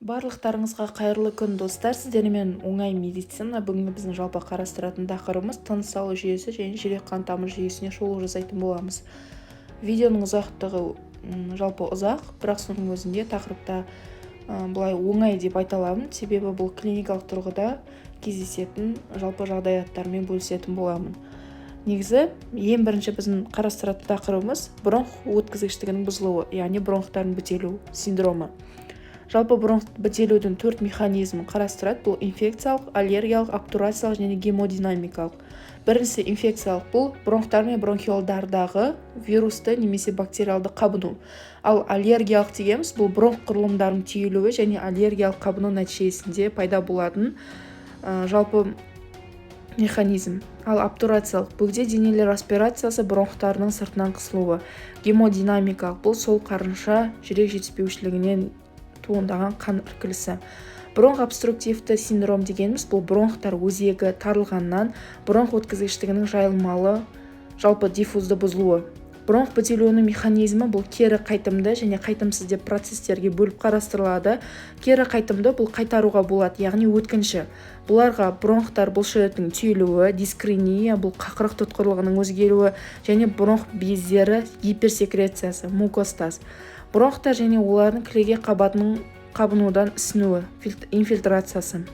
Барлықтарыңызға қайырлы күн достар, сіздермен оңай медицина. Бүгінгі біздің жалпы қарастыратын тақырыбымыз тыныс алу жүйесі және жүрек-қан тамыр жүйесіне шолу жасайтын боламыз. Видеоның ұзақтығы жалпы ұзақ, бірақ соның өзінде тақырыпта бұлай оңай деп айта аламын, себебі бұл клиникалық тұрғыда кездесетін жалпы жағдаяттармен бөлісетін боламын. Негізі, ең бірінші біздің қарастыратын тақырыбымыз бронх өткізгіштігінің бұзылуы, яғни бронхтардың бітелу синдромы. Жалпы бронх бітелудің 4 механизмін қарастырады. Бұл инфекциялық, аллергиялық, обтурациялық және гемодинамикалық. Біріншісі инфекциялық, бұл бронхтар мен бронхиолдардағы вирусты немесе бактериалды қабыну. Ал аллергиялық дегеніміз бұл бронх құрылымдарының түйілуі және аллергиялық қабыну нәтижесінде пайда болатын жалпы механизм. Ал обтурациялық бөгде денелер аспирациясы бронхтарының сыртынан қысылуы. Гемодинамикалық бұл сол қарынша жүрек жетіспеушілігінен туындаған қан іркілісі. Бронх обструктивті синдром дегеніміз бұл бронхтар өзегі тарылғаннан бронх өткізгіштігінің жайылмалы жалпы диффузды бұзылуы. Бронх бітелуінің механизмі бұл кері қайтымды және қайтымсыз деп процестерге бөліп қарастырылады. Кері қайтымды бұл қайтаруға болады, яғни өткінші. Бұларға бронхтар бұлшықтың түйілуі, дискрения бұл қақырық тұтқырлығының өзгеруі және бронх бездері гиперсекрециясы, мукостаз. Бронхтар және олардың кілеге қабатының қабынудан ісінуі, инфильтрациясы.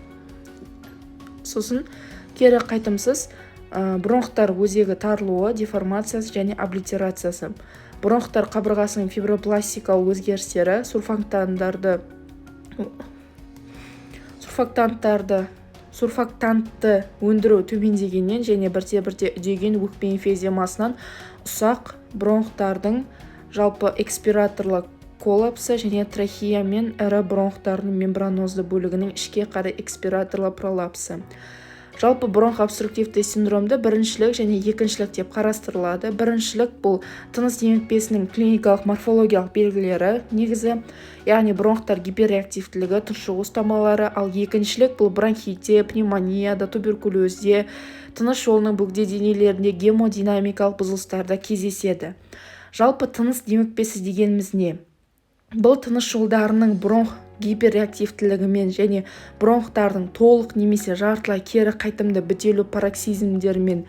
Сосын кері қайтымсыз бронхтар өзегі тарылуы, деформациясы және облитерациясы. Бронхтар қабырғасының фибропластикалық өзгерістері, сурфактантты өндіру төмендегеннен және бірте-бірте үдеген өкпе эмфиземасынан ұсақ бронхтардың жалпы экспираторлы коллапсы және трахея мен ірі бронхтардың мембранозды бөлігінің ішке қарай экспираторлы пролапсы. Жалпы бронх обструктивті синдромды біріншілік және екіншілік деп қарастырылады. Біріншілік бұл тыныс демікпесінің клиникалық морфологиялық белгілері негізі, яғни бронхтар гиперреактивтілігі, тұншығу ұстамалары, ал екіншілік бұл бронхитте, пневмонияда, туберкулезде, тыныс жолының бөгде денелерінде гемодинамикалық бұзылыстарда кездеседі. Жалпы тыныс демікпесі дегеніміз не? Бұл тыныс жолдарының бронх гиперреактивтілігімен және бронхтардың толық немесе жартылай кері қайтымды бітелу пароксизмдерімен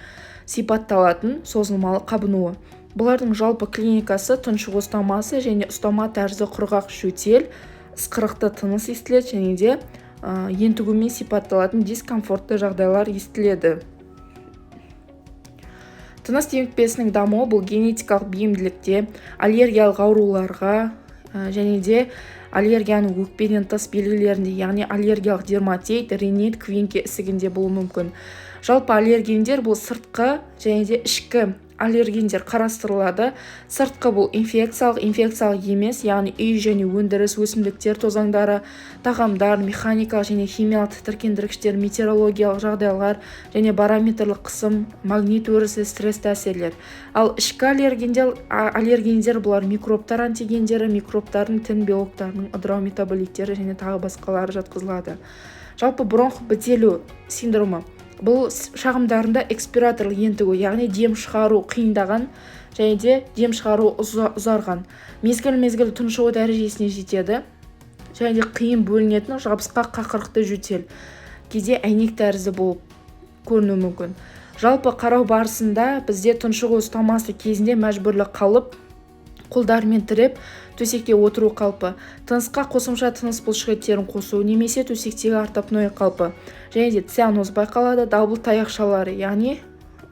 сипатталатын созылмалы қабынуы. Бұлардың жалпы клиникасы тұншығу ұстамасы және ұстама тәрізді құрғақ жөтел, ысқырықты тыныс естіледі және де ентігумен сипатталатын дискомфортты жағдайлар естіледі. Тыныс демікпесінің дамуы бұл генетикалық бейімділікте, аллергиялық ауруларға және де аллергияның өкпеден тыс белгілерінде, яғни аллергиялық дерматит, ринит, квинке ісігінде болуы мүмкін. Жалпы аллергендер бұл сыртқы және де ішкі аллергендер қарастырылады. Сыртқы бұл инфекциялық емес, яғни үй және өндіріс, өсімдіктер тозаңдары, тағамдар, механикалық және химиялық тітіркендіргіштер, метеорологиялық жағдайлар және барометрлік қысым, магнит өрісі, стресс әсерлер. Ал ішкі аллергендер бұлар микробтар антигендері, микробтардың тін белоктарының ыдырау метаболиттері және тағы басқалары жатқызылады. Жалпы бронх бітелу синдромы бұл шағымдарында экспираторлық ентігу, яғни дем шығару қиындаған және де дем шығару ұзарған. Мезгіл тұншығу дәрежесіне жетеді және де қиын бөлінетін жабысқақ қақырықты жөтел. Кейде әйнек тәрізді болып көрінуі мүмкін. Жалпы қарау барысында бізде тұншығу ұстамасы кезінде мәжбүрлі қалып, қолдармен тіреп, төсекте отыру қалпы, тынысқа қосымша тыныс бұлшықеттерін қосу, немесе төсектегі ортопноя қалпы, және де цианоз байқалады. Дабыл таяқшалары, яғни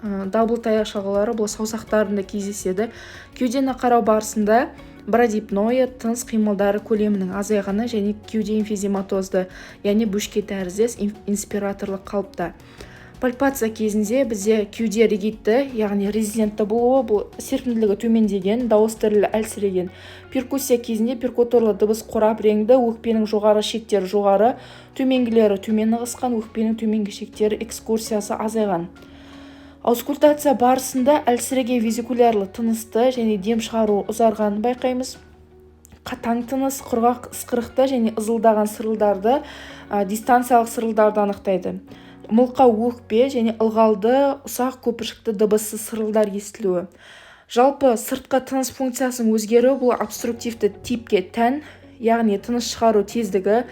дабыл таяқшалары бұл саусақтарында кездеседі. Кеудені қарау барысында брадипноя, тыныс қимылдары көлемінің азайғаны және кеуде эмфизематозды, яғни бөшке тәріздес инспираторлық қалыпта. Пальпация кезінде бізде кеуде ригидті, яғни резидентті болуы, бұл серпімділігі төмендеген, дауыс дірілі әлсіреген. Перкуссия кезінде перкуторлы дыбыс қорап реңді, өкпенің жоғары шектері жоғары, төменгілері төмен ығысқан, өкпенің төменгі шектері экскурсиясы азайған. Аускультация барысында әлсіреген везикулярлы тынысты және дем шығару ұзарғанын байқаймыз. Қатаң тыныс, құрғақ ысқырықты және ызылдаған сырылдарды, дистанциялық сырылдарды анықтайды. Мылқау өкпе және ылғалды, ұсақ көпіршікті дыбыссыз сырылдар естілуі. Жалпы сыртқы тыныс функциясының өзгеруі бұл обструктивті типке тән, яғни тыныс шығару тездігі,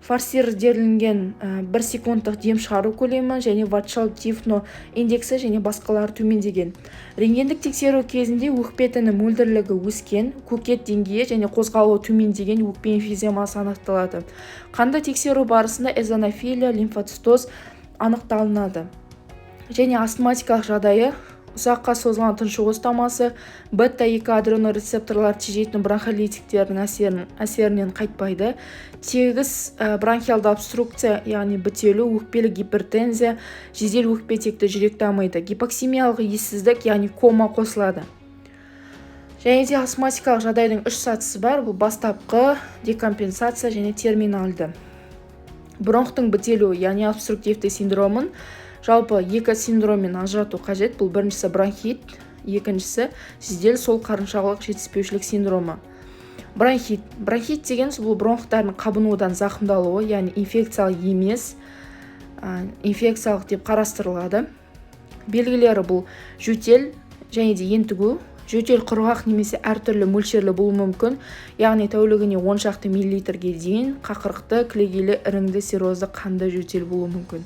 форсирделінген 1 секундтық дем шығару көлемі және ватшал тифно индексі және басқалары төмендеген. Рентгендік тексеру кезінде өкпе тіні мөлдірлігі өскен, көкет деңгейі және қозғалуы төмендеген өкпе эмфиземасы анықталады. Қанды тексеру барысында эозинофилия, лимфоцитоз анықталынады. Және астматикалық жағдайы ұзаққа созылған тұншығу ұстамасы, бета-2 адренорецепторлар тежейтін бронхолитиктердің әсерінен қайтпайды. Тегіс бронхиалды обструкция, яғни бітелу, өкпелі гипертензия, жедел өкпе-текті жүрек дамиды. Гипоксемиялық ессіздік, яғни кома қосылады. Және де астматикалық жағдайдың 3 сатысы бар. Бұл бастапқы, декомпенсация және терминалды. Бронхтың бітелу, яғни обструктивті синдромын жалпы 2 синдроммен ажырату қажет. Бұл біріншісі бронхит, екіншісі жедел сол қарыншағылық жетіспеушілік синдромы. Бронхит деген бұл бронхтардың қабынудан зақымдалуы, яғни инфекциялық емес, инфекциялық деп қарастырылады. Белгілері бұл жөтел және де ентігу. Жөтел құрғақ немесе әртүрлі мөлшерлі болуы мүмкін, яғни тәулігіне 10 шақты миллилитрге дейін қақырықты, кілегейлі, іріңді, серозды, қанды жөтел болуы мүмкін.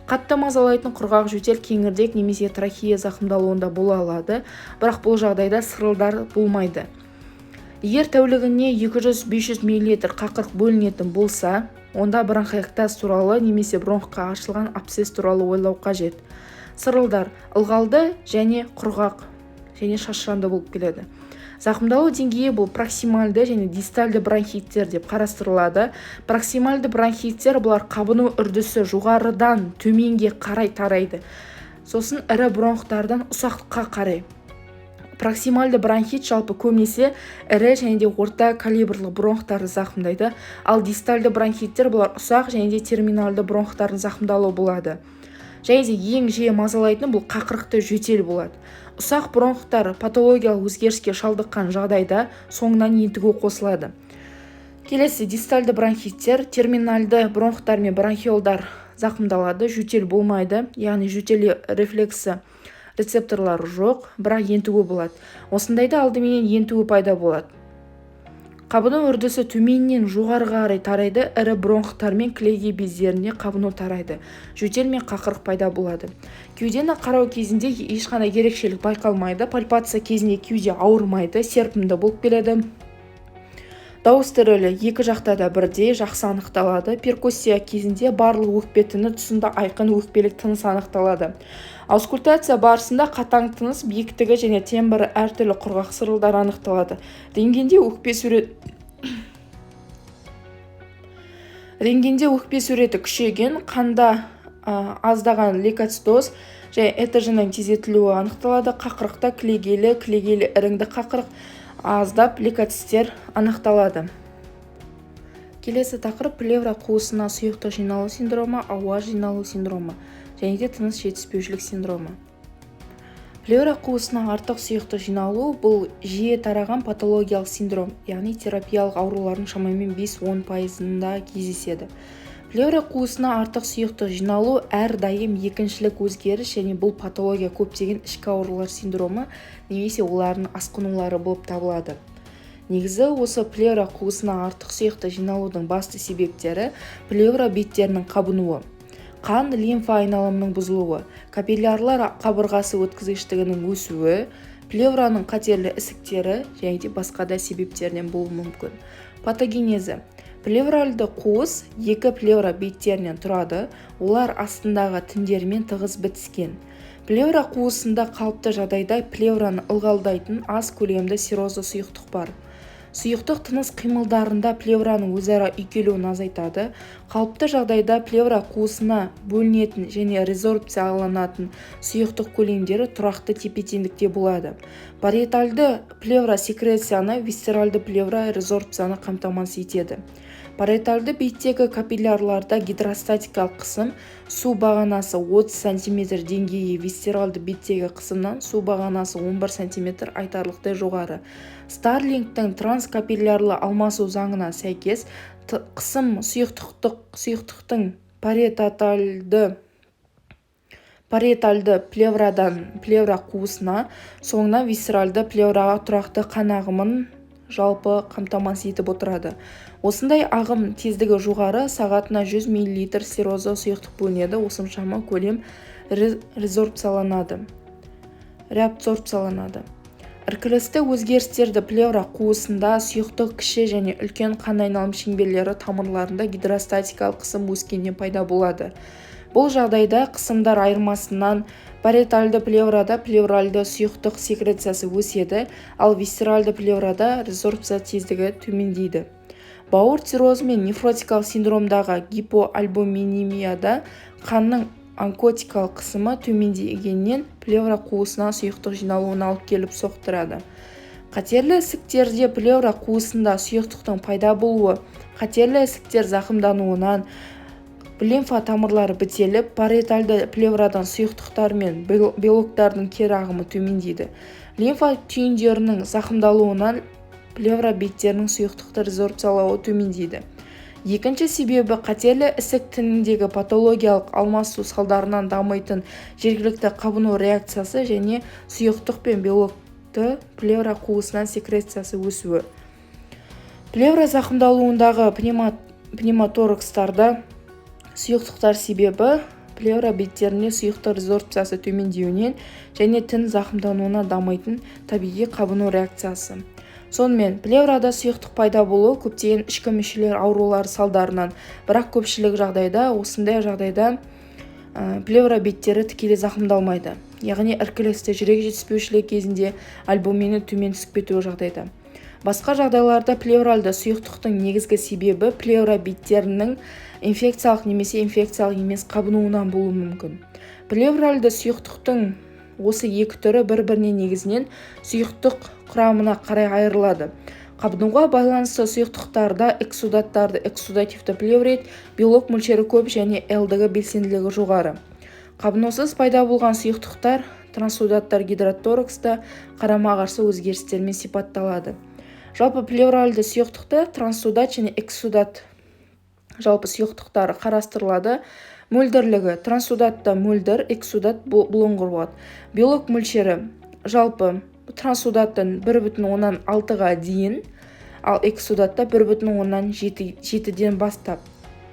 Қатты мазалайтын құрғақ жөтел кеңірдек немесе трахея зақымдалуында бола алады, бірақ бұл жағдайда сырылдар болмайды. Егер тәулігіне 200-500 мл қақырық бөлінетін болса, онда бронхоэктаз туралы немесе бронхқа ашылған абсцесс туралы ойлау қажет. Сырылдар ылғалды және құрғақ және шашыранды болып келеді. Зақымдалу деңгейі бұл проксимальды және дистальды бронхиттер деп қарастырылады. Проксимальды бронхиттер бұлар қабыну үрдісі жоғарыдан төменге қарай тарайды. Сосын ірі бронхтардан ұсақтыққа қарай. Проксимальды бронхит жалпы көбінесе ірі және де орта калибрлы бронхтарды зақымдайды, ал дистальды бронхиттер бұлар ұсақ және де терминальды бронхтардың зақымдалуы болады. Және де ең жиі мазалайтын бұл қақырықты жөтел болады. Ұсақ бронхтар патологиялық өзгеріске шалдыққан жағдайда соңынан ентігу қосылады. Келесі дистальды бронхиттер, терминальды бронхтар мен бронхиолдар зақымдалады, жөтел болмайды, яғни жөтел рефлексі рецепторлары жоқ, бірақ ентігу болады. Осындайда алдыменен ентігу пайда болады. Қабыну үрдісі төменнен жоғарыға қарай тарайды, ірі бронхтар мен кілегей бездерінде қабыну тарайды. Жөтел мен қақырық пайда болады. Кеудені қарау кезінде ешқандай ерекшелік байқалмайды, пальпация кезінде кеуде ауырмайды, серпімді болып келеді. Дауыс дірілі екі жақта да бірдей жақсы анықталады. Перкуссия кезінде барлық өкпе тіні тұсында айқын өкпелік тыныс анықталады. Аускультация барысында қатаң тыныс, биіктігі және тембрі әртүрлі құрғақ сырылдар анықталады. Рентгенде өкпе суреті күшейген, қанда аздаған лейкоцитоз және этоженнің тездетілуі анықталады. Қақырықта кілегейлі іріңді қақырық, аздап лейкоциттер анықталады. Келесі тақырып плевра қуысына сұйықтық жиналу синдромы, ауа жиналу синдромы және де тыныс жетіспеушілік синдромы. Плевра қуысына артық сұйықтық жиналу бұл жиі тараған патологиялық синдром, яғни терапиялық аурулардың шамамен 5-10% кездеседі. Плевра қуысына артық сұйықтық жиналу әрдайым екіншілік өзгеріс және бұл патология көптеген ішкі аурулар синдромы немесе олардың асқынулары болып табылады. Негізі осы плевра қуысына артық сұйықтық жиналудың басты себептері плевра беттерінің қабынуы, қан лимфа айналымының бұзылуы, капиллярлар қабырғасы өткізгіштігінің өсуі, плевраның қатерлі ісіктері және де басқа да себептерден болуы мүмкін. Патогенезі. Плевральды қуыс екі плевра беттерінен тұрады, олар астындағы тіндермен тығыз бітіскен. Плевра қуысында қалыпты жағдайда плевраны ылғалдайтын аз көлемді серозды сұйықтық бар. Сұйықтық тыныс қимылдарында плевраның өзара үйкелуін азайтады. Қалыпты жағдайда плевра қуысына бөлінетін және резорбцияланатын сұйықтық көлемдері тұрақты тепе-теңдікте болады. Париетальды плевра секрецияны, висцеральды плевра резорбцияны қамтамасыз етеді. Париетальды беттегі капиллярларда гидростатикалық қысым су бағанасы 30 см деңгейі, висцеральды беттегі қысымнан су бағанасы 11 см айтарлықтай жоғары. Старлингтің транскапиллярлы алмасу заңына сәйкес қысым сұйықтықтың париетальды плеврадан плевра қуысына, соңынан висцеральды плевраға тұрақты қан ағымын жалпы қамтамасыз етіп отырады. Осындай ағым тездігі жоғары сағатына 100 мл сероза сұйықтық бөлінеді, осыншама көлем реабсорбцияланады. Іркілісті өзгерістерді плевра қуысында сұйықтық кіші және үлкен қан айналым шеңберлері тамырларында гидростатикалық қысым өскеннен пайда болады. Бұл жағдайда қысымдар айырмасынан париетальды плеврада плевральды сұйықтық секрециясы өседі, ал висцеральды плеврада резорбция тездігі төмендейді. Бауыр циррозы мен нефротикалық синдромдағы гипоальбуминемияда қанның онкотикалық қысымы төмендегеннен плевра қуысына сұйықтық жиналуына алып келіп соқтырады. Қатерлі ісіктерде плевра қуысында сұйықтықтың пайда болуы қатерлі ісіктер зақымдануынан лимфа тамырлары бітеліп, париетальды плеврадан сұйықтықтар мен белоктардың кері ағымы төмендейді. Лимфа түйіндерінің зақымдалуынан плевра беттерінің сұйықтықты резорбциялауы төмендейді. Екінші себебі қатерлі ісік тініндегі патологиялық алмасу салдарынан дамитын жергілікті қабыну реакциясы және сұйықтық пен белокты плевра қуысынан секрециясы өсуі. Плевра зақымдалуындағы пневмоторакстарда сұйықтықтар себебі плевра беттеріне сұйықтық резорбциясы төмендеуінен және тін зақымдануына дамитын табиғи қабыну реакциясы. Сонымен, плеврада сұйықтық пайда болу көптеген ішкі мүшелер аурулары салдарынан, бірақ көпшілік жағдайда, осындай жағдайда плевра беттері тікелей зақымдалмайды. Яғни іркілісті жүрек жетіспеушілігі кезінде альбумині төмен түсіп кетуі жағдайда. Басқа жағдайларда плевральды сұйықтықтың негізгі себебі плевра беттерінің инфекциялық немесе инфекциялық емес қабынуынан болуы мүмкін. Плевральды сұйықтықтың осы екі түрі бір-біріне негізінен сұйықтық құрамына қарай айырылады. Қабынуға байланысты сұйықтықтарда эксудаттарды эксудативті плеврит, белок мөлшері көп және L-дігі белсенділігі жоғары. Қабынусыз пайда болған сұйықтықтар трансудаттар гидроторакста қарама-қарсы өзгерістермен сипатталады. Жалпы плевральды сұйықтықта трансудат және эксудат жалпы сұйықтықтары қарастырылады. Мөлдірлігі трансудатта мөлдір, эксудат бұлыңғыр болады. Белок мөлшері жалпы трансудаттан 1,6-ға дейін, ал эксудатта 1,7-ден бастап,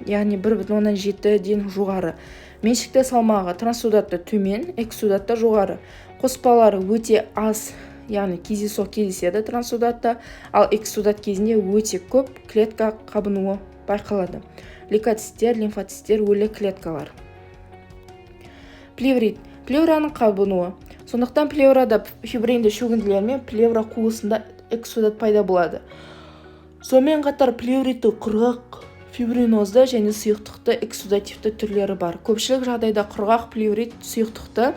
яғни 1,7-ден жоғары. Меншікті салмағы трансудатта төмен, эксудатта жоғары. Қоспалары өте аз, яғни кездейсоқ кездеседі трансудатта, ал эксудат кезінде өте көп клетка қабынуы байқалады. Лейкоцисттер, лимфоцисттер, өлі клеткалар. Плеврит. Плевраның қабынуы. Сондықтан плеврада фибринді шөгінділер мен плевра қуысында эксудат пайда болады. Сонымен қатар плевритті құрғақ фибринозды және сұйықтықты эксудативті түрлері бар. Көпшілік жағдайда құрғақ плеврит сұйықтықты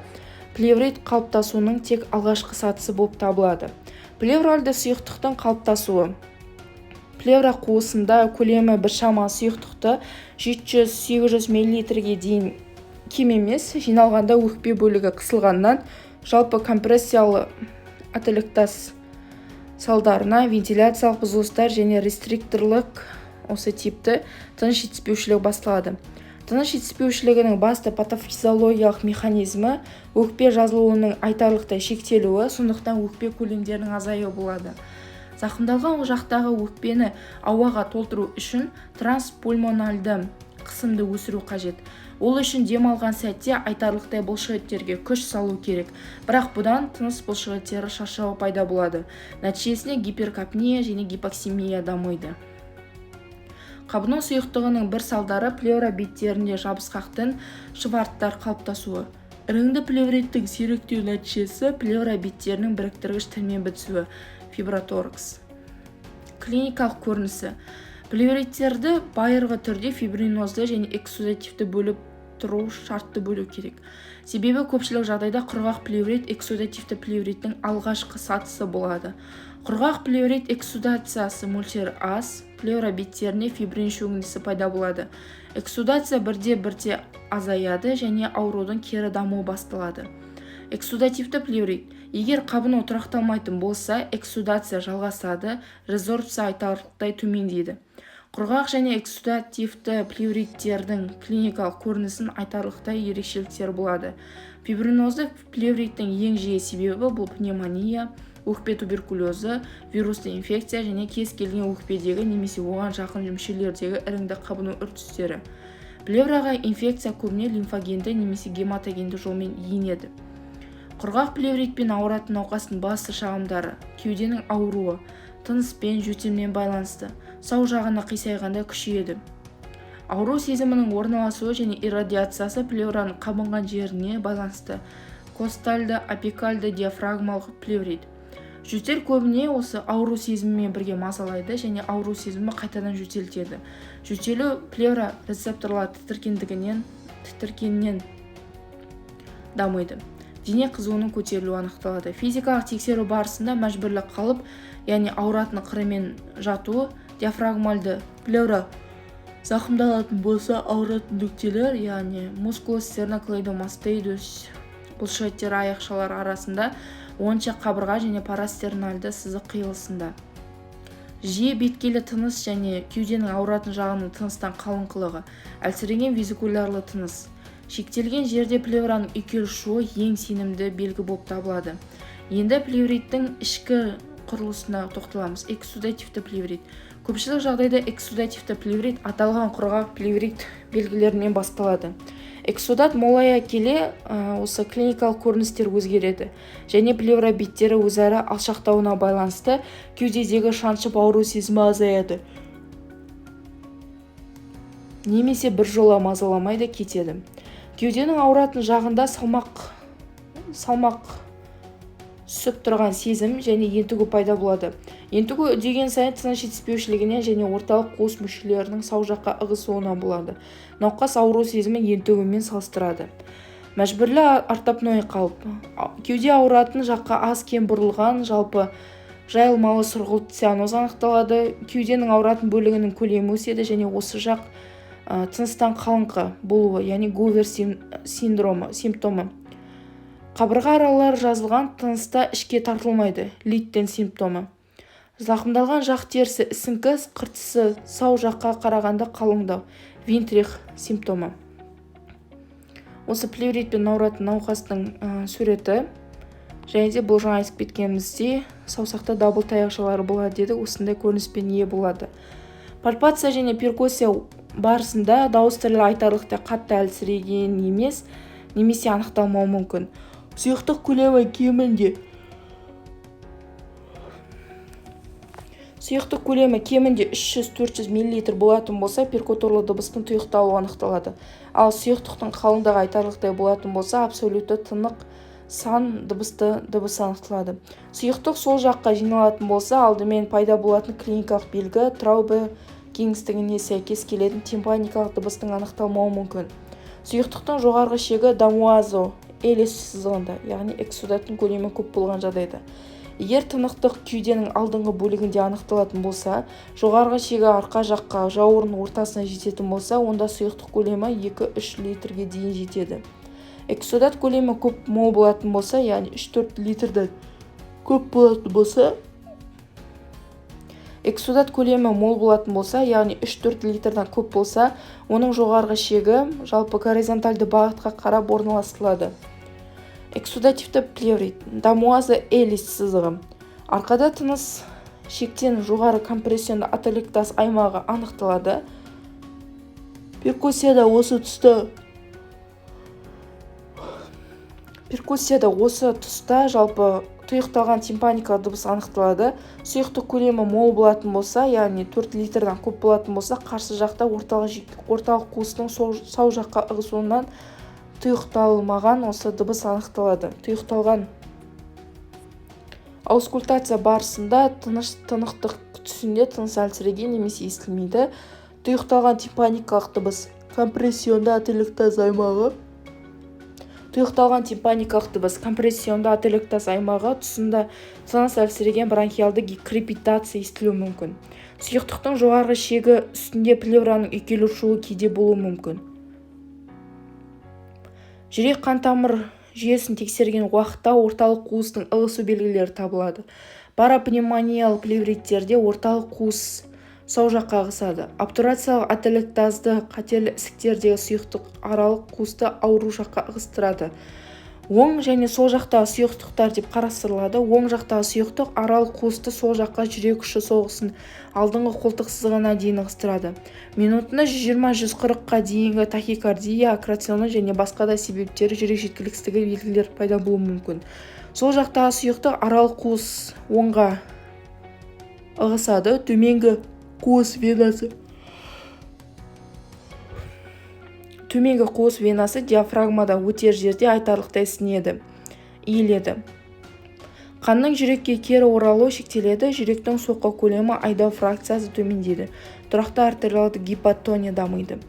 плеврит қалыптасуының тек алғашқы сатысы болып табылады. Плевральды сұйықтықтың қалыптасуы. Плевра қуысында көлемі біршама сұйықтықты 700-800 мл-ге дейін кем емес, жиналғанда өкпе бөлігі қысылғаннан жалпы компрессиялы аталектаз салдарына вентиляциялық бұзылыстар және рестрикторлық осы типті тыныш жетіспеушілік басталады. Тыныш жетіспеушілігінің басты патофизиологиялық механизмі өкпе жазылуының айтарлықтай шектелуі, сондықтан өкпе көлемдерінің азаюы болады. Зақымдалған жақтағы өкпені ауаға толтыру үшін транспульмональды қысымды өсіру қажет. Ол үшін демалған сәтте айтарлықтай бұлшықеттерге күш салу керек, бірақ бұдан тыныс бұлшықеттері шаршауы пайда болады. Нәтижесінде гиперкапния және гипоксемия дамиды. Қабыну сұйықтығының бір салдары плевра беттерінде жабысқақтың шварттар қалыптасуы. Іріңді плевриттің сиректеу нәтижесі плевра беттерінің біріктіргіш тілмен бітісуі. Фиброторакс. Клиникалық көрінісі. Плевриттерді байырғы түрде фибринозды және эксудативті бөліп тұру шартты бөлу керек. Себебі көпшілік жағдайда құрғақ плеврит эксудативті плевриттің алғашқы сатысы болады. Құрғақ плеврит эксудациясы мөлшері аз, плевра беттеріне фибрин шөгіндісі пайда болады. Эксудация бірте-бірте азаяды және аурудың кері дамуы басталады. Эксудативті плеврит. Егер қабыну тұрақталмайтын болса, эксудация жалғасады, резорбция айтарлықтай төмендейді. Құрғақ және эксудативті плевриттердің клиникалық көрінісін айтарлықтай ерекшеліктері болады. Фибринозды плевриттің ең жиі себебі бұл пневмония, өкпе туберкулезі, вирусты инфекция және кез келген өкпедегі немесе оған жақын мүшелердегі іріңді қабыну үрдістері. Плевраға инфекция көбіне лимфогенді немесе гематогенді жолмен енеді. Құрғақ плевритпен ауыратын науқастың басты шағымдары: кеуденің ауруы, тыныспен, жөтелмен байланысты, сау жағына қисайғанда күшейеді. Ауру сезімінің орналасуы және иррадиациясы плевраның қабынған жеріне байланысты: костальды, апикальды, диафрагмалық плеврит. Жөтел көбіне осы ауру сезімімен бірге мазалайды және ауру сезімі қайтадан жөтелтеді. Жөтелу плевра рецепторлары тітіркеннен дамиды. Дене қызуының көтерілуі анықталады. Физикалық тексеру барысында мәжбүрлі қалып, яғни ауыратын қырымен жатуы, диафрагмальды плевра зақымдалатын болса, ауыратын нүктелер, яғни мускулостерноклейдомастеидус бұлшеттері аяқшалар арасында, онша қабырға және парастернальды сызық қиылысында. Жиі беткейлі тыныс және кеуденің ауыратын жағының тыныстан қалыңқылығы, әлсіреген визикулярлы тыныс. Шектелген жерде плевраның үйкелушуі ең сенімді белгі болып табылады. Енді плевриттің ішкі құрылысына тоқталамыз. Эксудативті плеврит. Көпшілік жағдайда эксудативті плеврит аталған құрғақ плеврит белгілерінен басталады. Эксудат молая келе осы клиникалық көріністер өзгереді және плевра беттері өзара алшақтауына байланысты кеудедегі шаншып ауру сезімі азаяды. Немесе бір жола мазаламайды кетеді. Кеуденің ауыратын жағында салмақ түсіп тұрған сезім және ентігу пайда болады. Ентігу үдеген сайын тыныс жетіспеушілігінен және орталық қуыс мүшелерінің сау жаққа ығысуына болады. Науқас ауру сезімін ентігумен салыстырады. Мәжбүрлі ортопной қалып. Кеуде ауыратын жаққа аз кем бұрылған, жалпы жайылмалы сұрғылт цианоз анықталады. Кеуденің ауыратын бөлігінің көлемі өседі және осы жақ тыныстан қалыңқы болуы, яғни Гувер симптомы. Қабырға аралары жазылған, тыныста ішке тартылмайды, Литтен симптомы. Зақымдалған жақ терісі ісіңкі, қыртысы сау жаққа қарағанда қалыңдау, Винтрих симптомы. Осы плевритпен ауыратын науқастың суреті, және де бұл жаңа айтып кеткеніміздей саусақта дабыл таяқшалары болады деді, осындай көрініспен ие болады. Пальпация және перкуссия барысында дауыс тілі айтарлықтай қатты әлсіреген емес, немесе анықталмауы мүмкін. Сұйықтық көлемі кемінде 300-400 мл болатын болса, перкуторлы дыбыстың тұйықталуы анықталады. Ал сұйықтықтың қалыңдығы айтарлықтай болатын болса, абсолютті тынық сан дыбыс анықталады. Сұйықтық сол жаққа жиналатын болса, алдымен пайда болатын клиникалық белгі траубе кеңістігіне сәйкес келетін тимпаникалық дыбыстың анықталмауы мүмкін. Сұйықтықтың жоғарғы шегі дамуазо элис сызығында, яғни эксудаттың көлемі көп болған жағдайда. Егер тынықтық кеуденің алдыңғы бөлігінде анықталатын болса, жоғарғы шегі арқа жаққа, жауырын ортасына жететін болса, онда сұйықтық көлемі 2-3 литрге дейін жетеді. Эксудат көлемі көп мол болатын болса, яғни 3-4 литрден көп болатын болса, эксудат көлемі мол болатын болса, яғни 3-4 литрдан көп болса, оның жоғарғы шегі жалпы горизонтальды бағытқа қарап орналастырылады. Эксудативті плеврит, дамуазо элис сызығы. Арқада тыныс шектен жоғары компрессионды аталектаз аймағы анықталады. Перкуссияда осы тұста жалпы тұйықталған тимпаникалық дыбыс анықталады. Сұйықтық көлемі мол болатын болса, яғни 4 литрдан көп болатын болса, қарсы жақта орталық қуыстың сау жаққа ығысуынан тұйықталмаған осы дыбыс анықталады. Тұйықталған аускультация барысында тынықтық түсінде тыныс әлсіреген немесе естілмейді. Тұйықталған тимпаникалық дыбыс компрессионды аталектаз аймағы. Тұйықталған тимпаникалық дыбыс компрессионды аталектаз аймағы тұсында тыныс әлсіреген бронхиалды крепитация естілуі мүмкін. Сұйықтықтың жоғарғы шегі үстінде плевраның үйкелушуі кейде болуы мүмкін. Жүрек қан тамыр жүйесін тексерген уақытта орталық қуыстың ығысу белгілері табылады. Парапневмониялық плевриттерде орталық қуыс сау жаққа ығысады. Обтурациялық аталектазды қатерлі ісіктердегі сұйықтық аралық қуысты ауру жаққа ығыстырады. оң және сол жақтағы сұйықтықтар деп қарастырылады. Оң жақтағы сұйықтық аралық қуысты сол жаққа жүрек ұшы соғысын алдыңғы қолтық сызығына дейін ығыстырады. Минутына 120-140-қа дейінгі тахикардия, окрационы және басқа да себептері жүрек жеткіліксіздігі белгілер пайда болуы мүмкін. Сол жақтағы сұйықтық аралық қуыс оңға ығысады. Төменгі қуыс венасы диафрагмада өтер жерде айтарлықтай иіледі. Қанның жүрекке кері оралуы шектеледі. Жүректің соққы көлемі айдау фракциясы төмендейді. Тұрақты артериалды гипотония дамиды.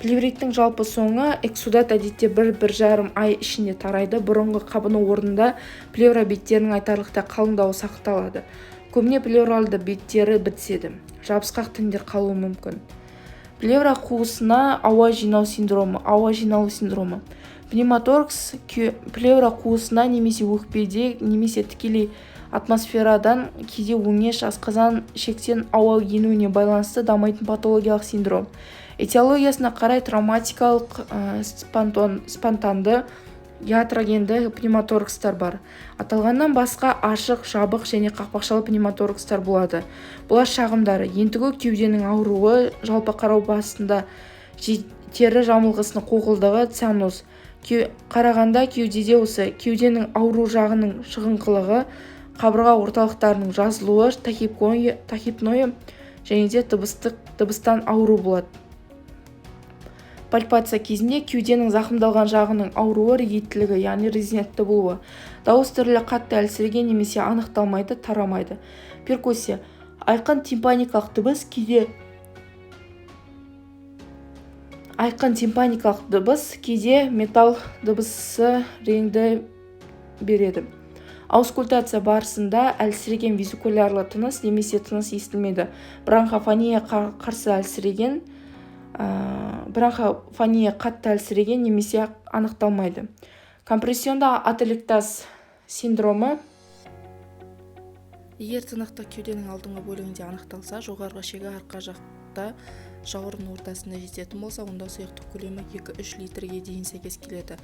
Плевриттің жалпы соңы эксудат әдетте 1-1,5 ай ішінде тарайды. Бұрынғы қабыну орнында плевра беттерінің айтарлықтай қалыңдауы сақталады. Көбіне плевралды беттері бітіседі. Жабысқақ тіндер қалуы мүмкін. Плевра қуысына ауа жиналу синдромы. Пневмоторакс плевра қуысына немесе өкпеде, немесе тікелей атмосферадан, кейде өңеш, асқазан, шектен ауа енуіне байланысты дамитын патологиялық синдром. Этиологиясына қарай травматикалық спонтанды ятрогенді пневмоторакстар бар. Аталғаннан басқа ашық, жабық және қақпақшалы пневмоторакстар болады. Бұлар шағымдары: ентігу кеуденің ауруы, жалпы қарау басында тері жамылғысының қоқылдығы, цианоз. Қарағанда кеудеде осы кеуденің ауру жағының шығыңқылығы, қабырға орталықтарының жазылуы, тахипноя және де дыбыстан ауру болады. Пальпация кезінде кеуденің зақымдалған жағының ауруы, регеттілігі, яғни резистентті болуы. Дауыс түрілі қатты әлсіреген немесе анықталмайды, тарамайды. Перкуссия. Айқын тимпаникалық дыбыс кейде металл дыбысы реңді береді. Аускультация барысында әлсіреген визикулярлы тыныс немесе тыныс естілмейді. Бронхофония қатты әлсіреген немесе анықталмайды. Компрессионды ателектаз синдромы. Егер тынықтық кеуденің алдыңғы бөлігінде анықталса, жоғарғы шегі арқа жақта жауырын ортасында жететін болса, онда сұйықтық көлемі 2-3 литрге дейін сәйкес келеді.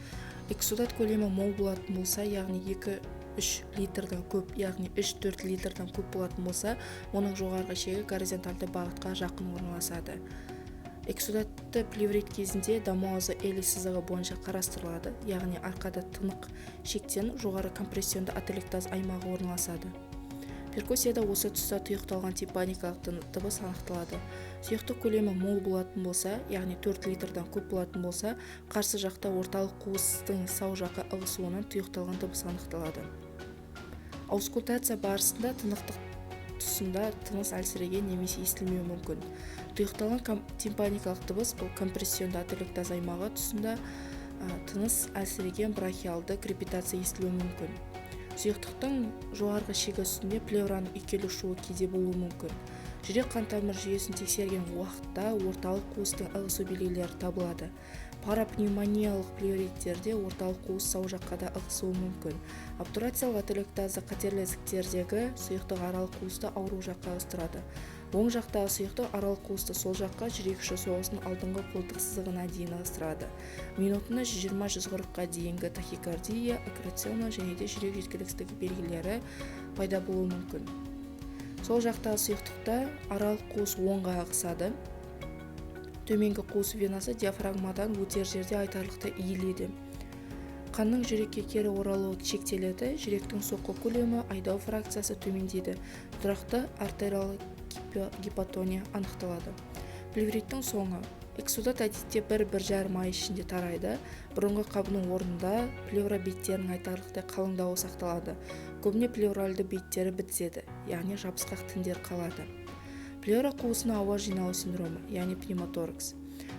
Эксудат көлемі мол болатын болса, яғни 2-3 литрдан көп, яғни 3-4 литрдан көп болатын болса, оның жоғарғы шегі горизонталды бағытқа жақын орналасады. Эксудатты плеврит кезінде дамуазы Элли сызығы бойынша қарастырылады, яғни арқада тынық шектен жоғары компрессионды ателектаз аймағы орналасады. Перкуссияда осы тұста тұйықталған тимпаникалық дыбыс анықталады. Сұйықтық көлемі мол болатын болса, яғни 4 литрдан көп болатын болса, қарсы жақта орталық қуыстың сау жаққа ығысуынан тұйықталған дыбыс анықталады. Аускультация барысында тынықтық тұсында тыныс әлсіреген немесе естілмеуі мүмкін. Тұйықталған тимпаникалық дыбыс бұл компрессионды ателектаз аймағы тұсында тыныс әлсіреген брахиалды крепитация естілуі мүмкін. Сұйықтықтың жоғарғы шегі үстінде плевраның үйкелу шуы кейде болуы мүмкін. Жүрек қан тамыр жүйесін тексерген уақытта орталық қуыстың ығысу белгілері табылады. Парапневмониялық плевриттерде орталық қуыс сау жаққа да ығысуы мүмкін. Обтурациялық ателектазы қатерлі ісіктердегі сұйықтық аралық қуысты ауру жаққа ығыстырады. Оң жақтағы сұйықтық аралық қуысты сол жаққа жүрек ұшы соғысының алдыңғы қолтық сызығына дейін ығыстырады. Минутына 120-140-қа дейінгі тахикардия, окрационы және де жүрек жеткіліксіздігі белгілері пайда болуы мүмкін. Сол жақтағы сұйықтықта аралық қуыс оңға ығысады. Төменгі қуыс венасы диафрагмадан өтер жерде айтарлықтай иіледі. Қанның жүрекке кері оралуы шектеледі. Жүректің соққы көлемі, айдау фракциясы төмендейді. Тұрақты артериалды гипотония анықталады. Плевриттің соңы. Эксудат әдетте 1-1,5 ай ішінде тарайды. Бұрынғы қабыну орнында плевра беттерінің айтарлықтай қалыңдауы сақталады. Көбіне плевральды беттері бітіседі, яғни жабысқақ тіндер қалады. Плевра қуысына ауа жиналу синдромы, яғни пневмоторакс.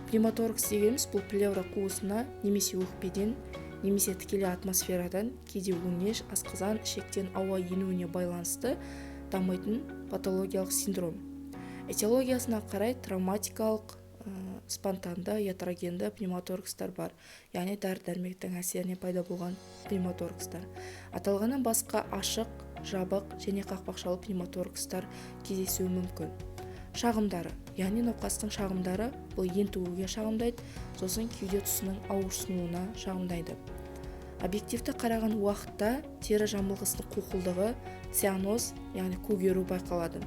Пневмоторакс дегеніміз бұл плевра қуысына немесе өкпеден, немесе тікелей атмосферадан, кейде өңеш, асқазан, ішектен ауа енуіне байланысты дамитын патологиялық синдром. Этиологиясына қарай травматикалық спонтанды ятрогенді пневмоторакстар бар, яғни дәрі-дәрмектің әсерінен пайда болған пневмоторакстар. Аталғаннан басқа ашық, жабық және қақпақшалы пневмоторакстар кездесуі мүмкін. Шағымдары, яғни науқастың шағымдары бұл ентігуге шағымдайды, сосын кеуде тұсының ауырсынуына шағымдайды. Объективті қараған уақытта тері жамылғысының қуқылдығы цианоз, яғни көгеру байқалады.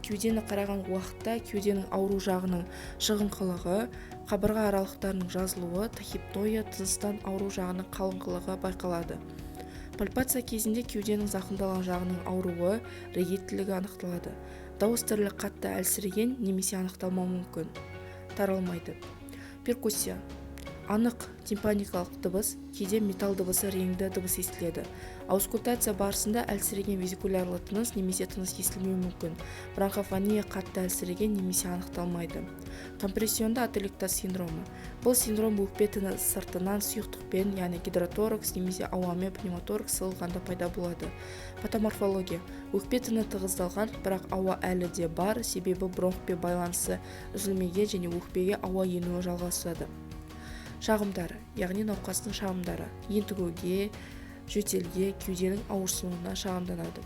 Кеудені қараған уақытта кеуденің ауру жағының шығыңқылығы, қабырға аралықтарының жазылуы, тахипноя, тыныстан ауру жағының қалыңқылығы байқалады. Пальпация кезінде кеуденің зақымдалған жағының ауруы, регеттілігі анықталады. Дауыс дірілі қатты әлсіреген немесе анықталмауы мүмкін. Таралмайды. Перкуссия. Анық тимпаникалық дыбыс, кейде металл дыбысы реңді дыбыс естіледі. Аускультация барысында әлсіреген визикулярлы тыныс немесе тыныс естілмеуі мүмкін. Бронхофония қатты әлсіреген немесе анықталмайды. Компрессионды ателектаз синдромы. Бұл синдром өкпе тіні сыртынан сұйықтықпен, яғни гидроторакс немесе ауамен пневмоторакс сығылғанда пайда болады. Патоморфология. Өкпе тіні тығыздалған, бірақ ауа әлі де бар, себебі бронхпен байланысы үзілмеген және өкпеге ауа енуі жалғасады. Шағымдары, яғни науқастың шағымдары, ентігуге, жөтелге, кеуденің ауырсуына шағымданады.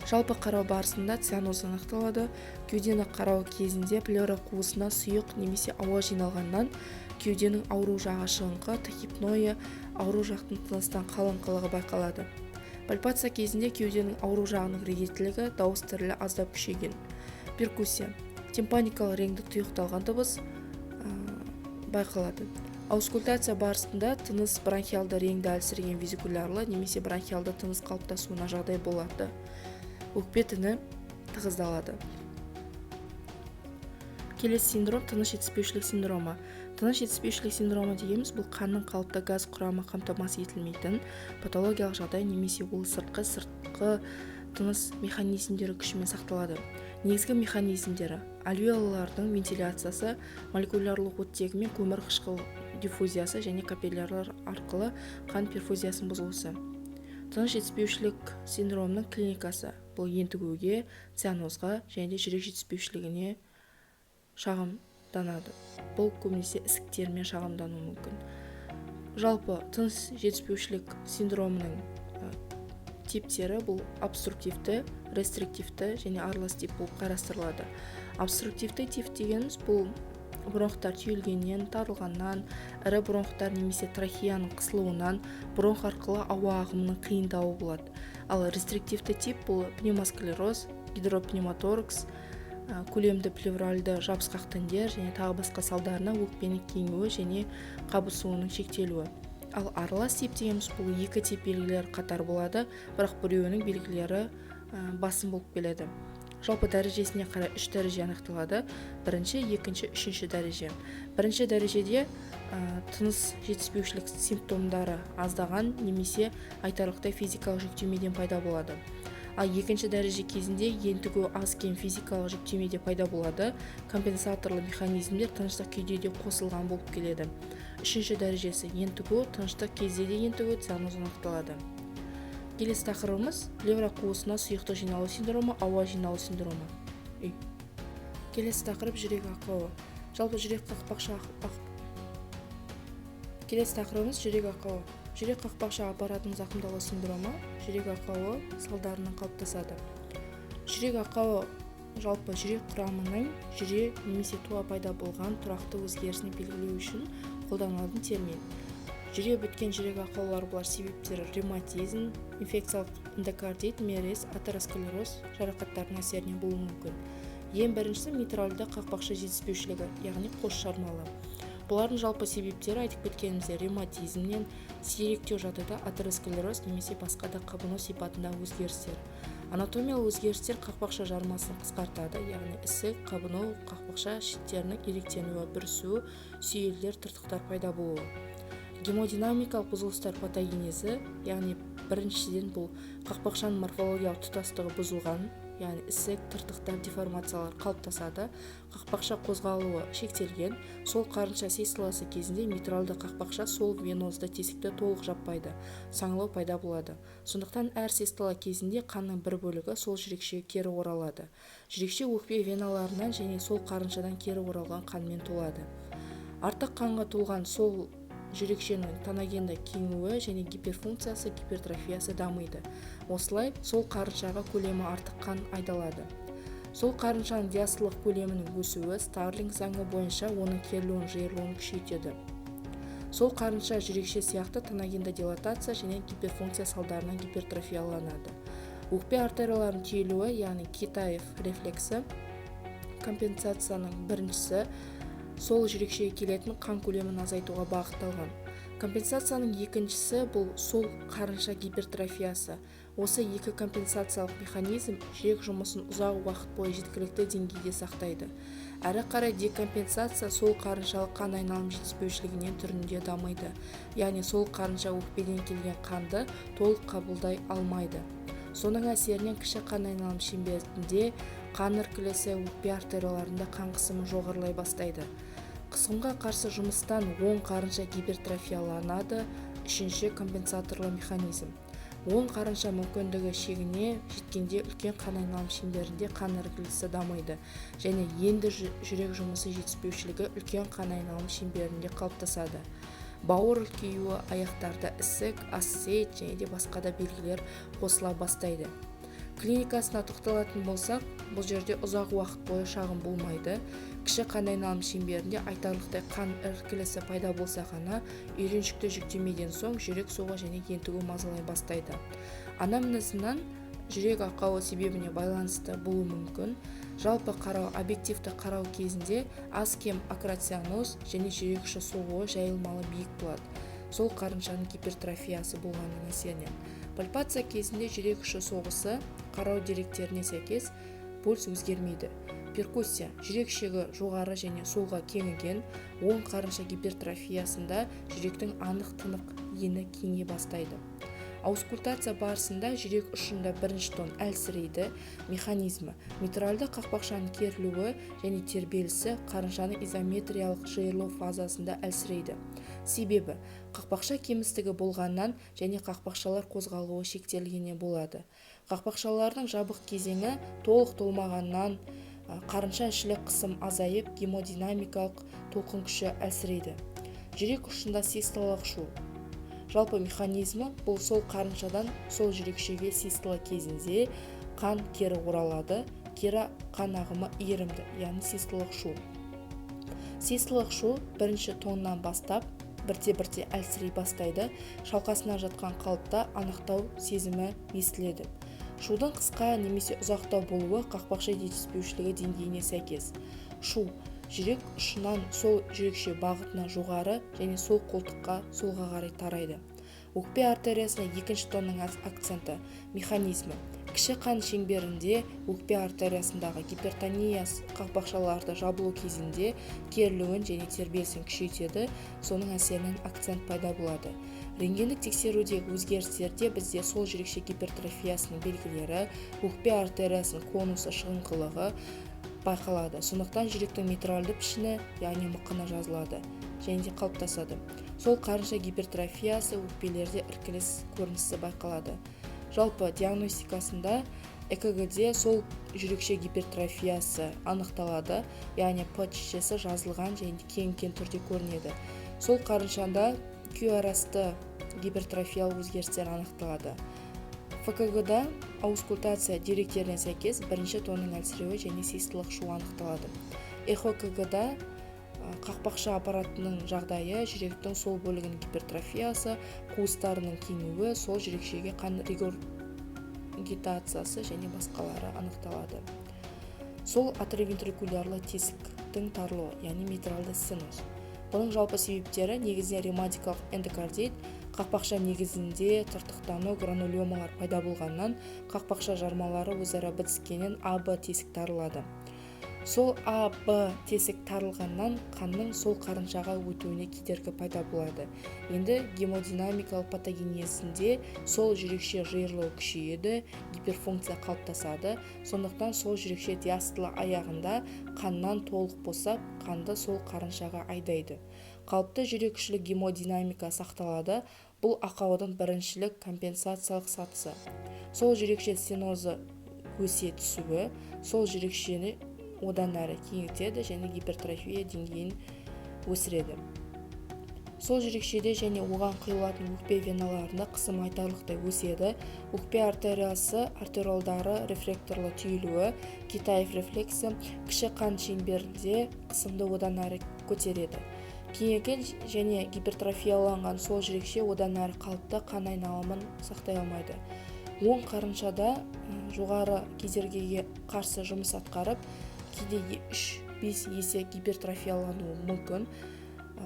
Жалпы қарау барысында цианоз анықталады. Кеудені қарау кезінде плевра қуысына сұйық немесе ауа жиналғаннан кеуденің ауру жағы шығыңқы, тахипноя, ауру жақтың тыныстан қалыңқылығы байқалады. Пальпация кезінде кеуденің ауру жағының регеттілігі, дауыс дірілі аздап күшейген. Перкуссия. Тимпаникалық реңді тұйықталған дыбыс байқалады. Аускультация барысында тыныс бронхиалды реңді әлсіреген визикулярлы немесе бронхиалды тыныс қалыптасуына жағдай болады. Өкпе тіні тығыздалады. Келесі синдром тыныс жетіспеушілік синдромы. Тыныс жетіспеушілік синдромы дегеніміз бұл қанның қалыпты газ құрамы қамтамасыз етілмейтін патологиялық жағдай немесе ол сыртқы тыныс механизмдері күшімен сақталады. Негізгі механизмдері альвеолалардың вентиляциясы, молекулярлық оттегі мен көмір қышқыл диффузиясы және капиллярлар арқылы қан перфузиясының бұзылысы. Тыныс жетіспеушілік синдромының клиникасы бұл ентігуге, цианозға және жүрек жетіспеушілігіне шағымданады. Бұл көбінесе ісіктермен шағымдануы мүмкін. Жалпы тыныс жетіспеушілік синдромының типтері бұл обструктивті, рестриктивті және аралас тип болып қарастырылады. Обструктивті тип дегеніміз бұл бронхтар түйілгеннен, тарылғаннан, ірі бронхтар немесе трахеяның қысылуынан бронх арқылы ауа ағымының қиындауы болады. Ал рестриктивті тип бұл пневмосклероз, гидропневмоторакс, көлемді плевральды жабысқақ тіндер және тағы басқа салдарынан өкпенің кеңуі және қабысуының шектелуі. Ал аралас тип дегеніміз бұл екі тип белгілері қатар болады, бірақ біреуінің белгілері басым болып келеді. Жалпы дәрежесіне қарай 3 дәреже анықталады. Бірінші, екінші, үшінші дәреже. Бірінші дәрежеде тыныс жетіспеушілік симптомдары аздаған немесе айтарлықтай физикалық жүктемеден пайда болады. Ал екінші дәреже кезінде ентігу аз кем физикалық жүктемеде пайда болады. Компенсаторлы механизмдер тыныштық күйде де қосылған болып келеді. Үшінші дәрежесі ентігу, тыныштық кезде де ентігу, цианоз анықталады. Келесі тақырыбымыз плевра қуысына сұйықтық жиналу синдромы, ауа жиналу синдромы. Келесі тақырып жүрек ақауы. Жалпы жүрек ақауы. Жүрек қақпақша аппаратының зақымдалу синдромы жүрек ақауы салдарынан қалыптасады. Жүрек ақауы жалпы жүрек құрамының жүре немесе туа пайда болған тұрақты өзгерісін белгілеу үшін қолданылатын термин. Жүре біткен жүрек ақаулары бұлар себептері ревматизм, инфекциялық эндокардит, мерез, атеросклероз жарақаттарының әсерінен болуы мүмкін. Ең біріншісі митральды қақпақша жетіспеушілігі, яғни қос жармалы. Бұлардың жалпы себептері айтып кеткенімізде ревматизмнен сиректеу жағдайда атеросклероз немесе басқа да қабыну сипатындағы өзгерістер. Анатомиялық өзгерістер қақпақша жармасын қысқартады, яғни ісік, қабыну, қақпақша шеттерінің иректенуі, бүрісуі, сүйелдер, тыртықтар пайда болуы. Гемодинамикалық бұзылыстар патогенезі, яғни біріншіден бұл қақпақшаның морфологиялық тұтастығы бұзылған, яғни ісік, тыртықтар, деформациялар қалыптасады. Қақпақша қозғалуы шектелген, сол қарынша сесіласы кезінде митралды қақпақша сол венозды тесікті толық жаппайды, саңылау пайда болады. Сондықтан әр сестола кезінде қанның бір бөлігі сол жүрекшеге кері оралады. Жүрекше өкпе веналарынан және сол қарыншадан кері оралған қанмен толады. Артық қанға толған сол жүрекшенің тоногенді кеңуі және гиперфункциясы, гипертрофиясы дамиды. Осылай сол қарыншаға көлемі артық қан айдалады. Сол қарыншаның диастолық көлемінің өсуі Старлинг заңы бойынша оның керілуін жиырылуын күшейтеді. сол қарынша жүрекше сияқты тоногенді дилатация және гиперфункция салдарынан гипертрофияланады. Өкпе артерияларының түйілуі, яғни Китаев рефлексі компенсацияның біріншісі сол жүрекшеге келетін қан көлемін азайтуға бағытталған. Компенсацияның екіншісі бұл сол қарынша гипертрофиясы. Осы екі компенсациялық механизм жүрек жұмысын ұзақ уақыт бойы жеткілікті деңгейде сақтайды. Әрі қарай декомпенсация сол қарыншалық қан айналым жетіспеушілігінен түрінде дамиды, яғни сол қарынша өкпеден келген қанды толық қабылдай алмайды. Соның әсерінен кіші қан айналым шеңберінде қан іркілісі, өкпе артерияларында қан қысымы жоғарылай бастайды. Қысымға қарсы жұмыстан оң қарынша гипертрофияланады. Үшінші компенсаторлы механизм. Оң қарынша мүмкіндігі шегіне жеткенде үлкен қан айналым шеңберінде қан іркілісі дамиды және енді жүрек жұмысы жетіспеушілігі үлкен қан айналым шеңберінде қалыптасады. Бауыр үлкеюі, аяқтарда ісік, асцет және де басқа да белгілер қосыла бастайды. Клиникасына тоқталатын болсақ, бұл жерде ұзақ уақыт бойы шағым болмайды. Кіші қан айналым шеңберінде айтарлықтай қан іркілісі пайда болса ғана үйреншікті жүктемеден соң жүрек соғу және ентігу мазалай бастайды. Анамнезінен жүрек ақауы себебіне байланысты болуы мүмкін. Жалпы қарау, объективті қарау кезінде аз-кем акрацианоз және жүрекші соғуы жайылмалы биік болады. Сол қарыншаның гипертрофиясы болғанның әсерінен. Пальпация кезінде жүрек іші соғысы қарау деректеріне сәйкес пульс өзгермейді. Перкуссия жүрек шегі жоғары және солға кеңіген, оң қарынша гипертрофиясында жүректің анық тынық ені кеңейе бастайды. Аускультация барысында жүрек ұшында бірінші тон әлсірейді. Механизмі митральды қақпақшаның керілуі және тербелісі қарыншаның изометриялық жиырылу фазасында әлсірейді. Себебі қақпақша кемістігі болғаннан және қақпақшалар қозғалуы шектелгеннен болады. Қақпақшалардың жабық кезеңі толық толмағаннан қарынша ішілік қысым азайып, гемодинамикалық толқын күші әлсірейді. Жүрек ұшында систолалық шу. Жалпы механизмі бұл сол қарыншадан сол жүрекшеге систола кезінде қан кері оралады, кері қан ағымы иірімді, яғни систолалық шу. Систолалық шу бірінші тоннан бастап бірте-бірте әлсірей бастайды, шалқасына жатқан қалыпта анықтау сезімі естіледі. Шудың қысқа немесе ұзақтау болуы қақпақша жетіспеушілігі деңгейіне сәйкес. Шу жүрек ұшынан сол жүрекше бағытына жоғары және сол қолтыққа солға қарай тарайды. Өкпе артериясына екінші тонның акценті. Механизмі кіші қан шеңберінде өкпе артериясындағы гипертонияс қақпақшаларды жабылу кезінде керілуін және тербелісін күшейтеді, соның әсерінен акцент пайда болады. Рентгендік тексерудегі өзгерістерде бізде сол жүрекше гипертрофиясының белгілері, өкпе артериясының конусы шығыңқылығы байқалады. Сондықтан жүректің митральды пішіні, яғни мықыны жазылады және де қалыптасады. Сол қарынша гипертрофиясы өкпелерде іркіліс көрінісі байқалады. Жалпы диагностикасында ЭКГ-де сол жүрекше гипертрофиясы анықталады, яғни ПЧ-сі жазылған және кең түрде көрінеді. Сол қарыншада QRS-ті гипертрофиялық өзгерістер анықталады. ФКГ-да аускультация деректеріне сәйкес бірінші тонның әлсіреуі және систолалық шу анықталады. ЭХО-КГ-да қақпақша аппаратының жағдайы, жүректің сол бөлігінің гипертрофиясы, қуыстарының кеңеюі, сол жүрекшеге қан регургитациясы және басқалары анықталады. Сол атриовентрикулярлы тесіктің тарылуы, яғни митральды стеноз. Бұның жалпы себептері негізінен ревматикалық эндокардит, қақпақша негізінде тыртықтану, гранулемалар пайда болғаннан қақпақша жармалары өзара бітіскеннен АБ тесік тарылады. Сол АБ тесік тарылғаннан қанның сол қарыншаға өтуіне кедергі пайда болады. Енді гемодинамикалық патогенезінде сол жүрекше жиырылу күшейеді, гиперфункция қалыптасады. Сондықтан сол жүрекше диастолы аяғында қаннан толық босап, қанды сол қарыншаға айдайды. Қалыпты жүрекшілік гемодинамика сақталады. Бұл ақаудың біріншілік компенсациялық сатысы. Сол жүрекше стенозы өсе түсуі, сол жүрекшені одан әрі кеңейтеді және гипертрофия деңгейін өсіреді. Сол жүрекшеде және оған құйылатын өкпе веналарында қысым айтарлықтай өседі. Өкпе артериясы, артериолдары рефлекторлы түйілуі, Китаев рефлексі кіші қан шеңберінде қысымды одан әрі көтереді. кеңейген және гипертрофияланған сол жүрекше одан әрі қалыпты қан айналымын сақтай алмайды. Оң қарыншада жоғары кедергіге қарсы жұмыс атқарып, кейде 3-5 есе гипертрофиялануы мүмкін.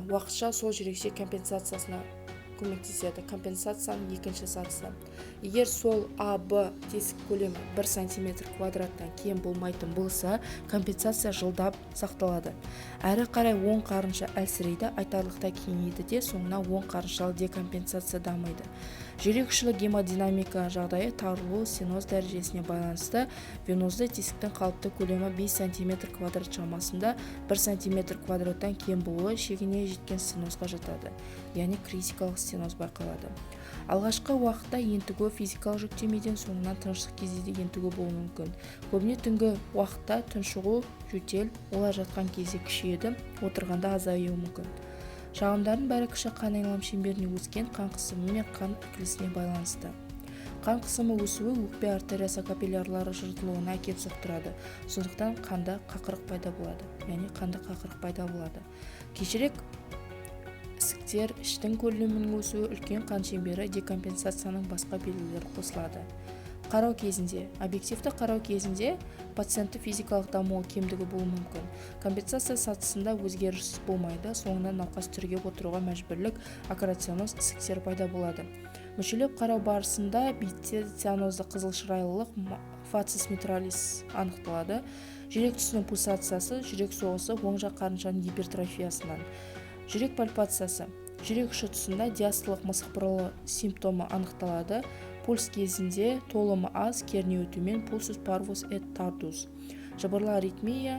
Уақытша сол жүрекше компенсациясына көмектеседі. Компенсацияның екінші сатысы. Егер сол А-Б тесік көлемі 1 см квадраттан кем болмайтын болса, компенсация жылдап сақталады. Әрі қарай оң қарынша әлсірейді, айтарлықтай кеңейді де, соңына оң қарыншалы декомпенсация дамиды. Жүрек ұшылы гемодинамика жағдайы тарылу стеноз дәрежесіне байланысты венозды тесіктің қалыпты көлемі 5 см квадрат шамасында 1 см квадраттан кем болуы шегіне жеткен стенозға жатады, яғни критикалық стеноз байқалады. Алғашқы уақытта ентігу физикалық жүктемеден соңынан тыныштық кезде де ентігу болуы мүмкін. Көбіне түнгі уақытта тұншығу, жөтел, олар жатқан кезде күшейеді, отырғанда азаюы мүмкін. Шағымдардың бәрі кіші қан айналым шеңберіне өскен қан қысымы мен қан іркілісіне байланысты. Қан қысымы өсуі өкпе артериясы капиллярлары жыртылуына әкеп соқтырады. Сондықтан қанда қақырық пайда болады, яғни қанда қақырық пайда болады. Кешірек ісіктер, іштің көлемінің өсуі, үлкен қан шеңбері, декомпенсацияның басқа белгілері қосылады. Қарау кезінде, объективті қарау кезінде пациентті физикалық дамуы кемдігі болуы мүмкін. Компенсация сатысында өзгеріс болмайды, соңынан науқас түрегеп отыруға мәжбүрлік аккреционоз ісіктер пайда болады. Мүшелеп қарау барысында бетте цианозды қызыл шырайлылық фацис митралис анықталады. Жүрек тұсының пульсациясы, жүрек соғысы оң жақ қарыншаның гипертрофиясынан. Жүрек пальпациясы. Жүрек ұшы тұсында диастолық мысық бұрылы симптомы анықталады. Пульс кезінде толымы аз, кернеуі төмен, пульсус парвус эт тардус. Жабырлы аритмия,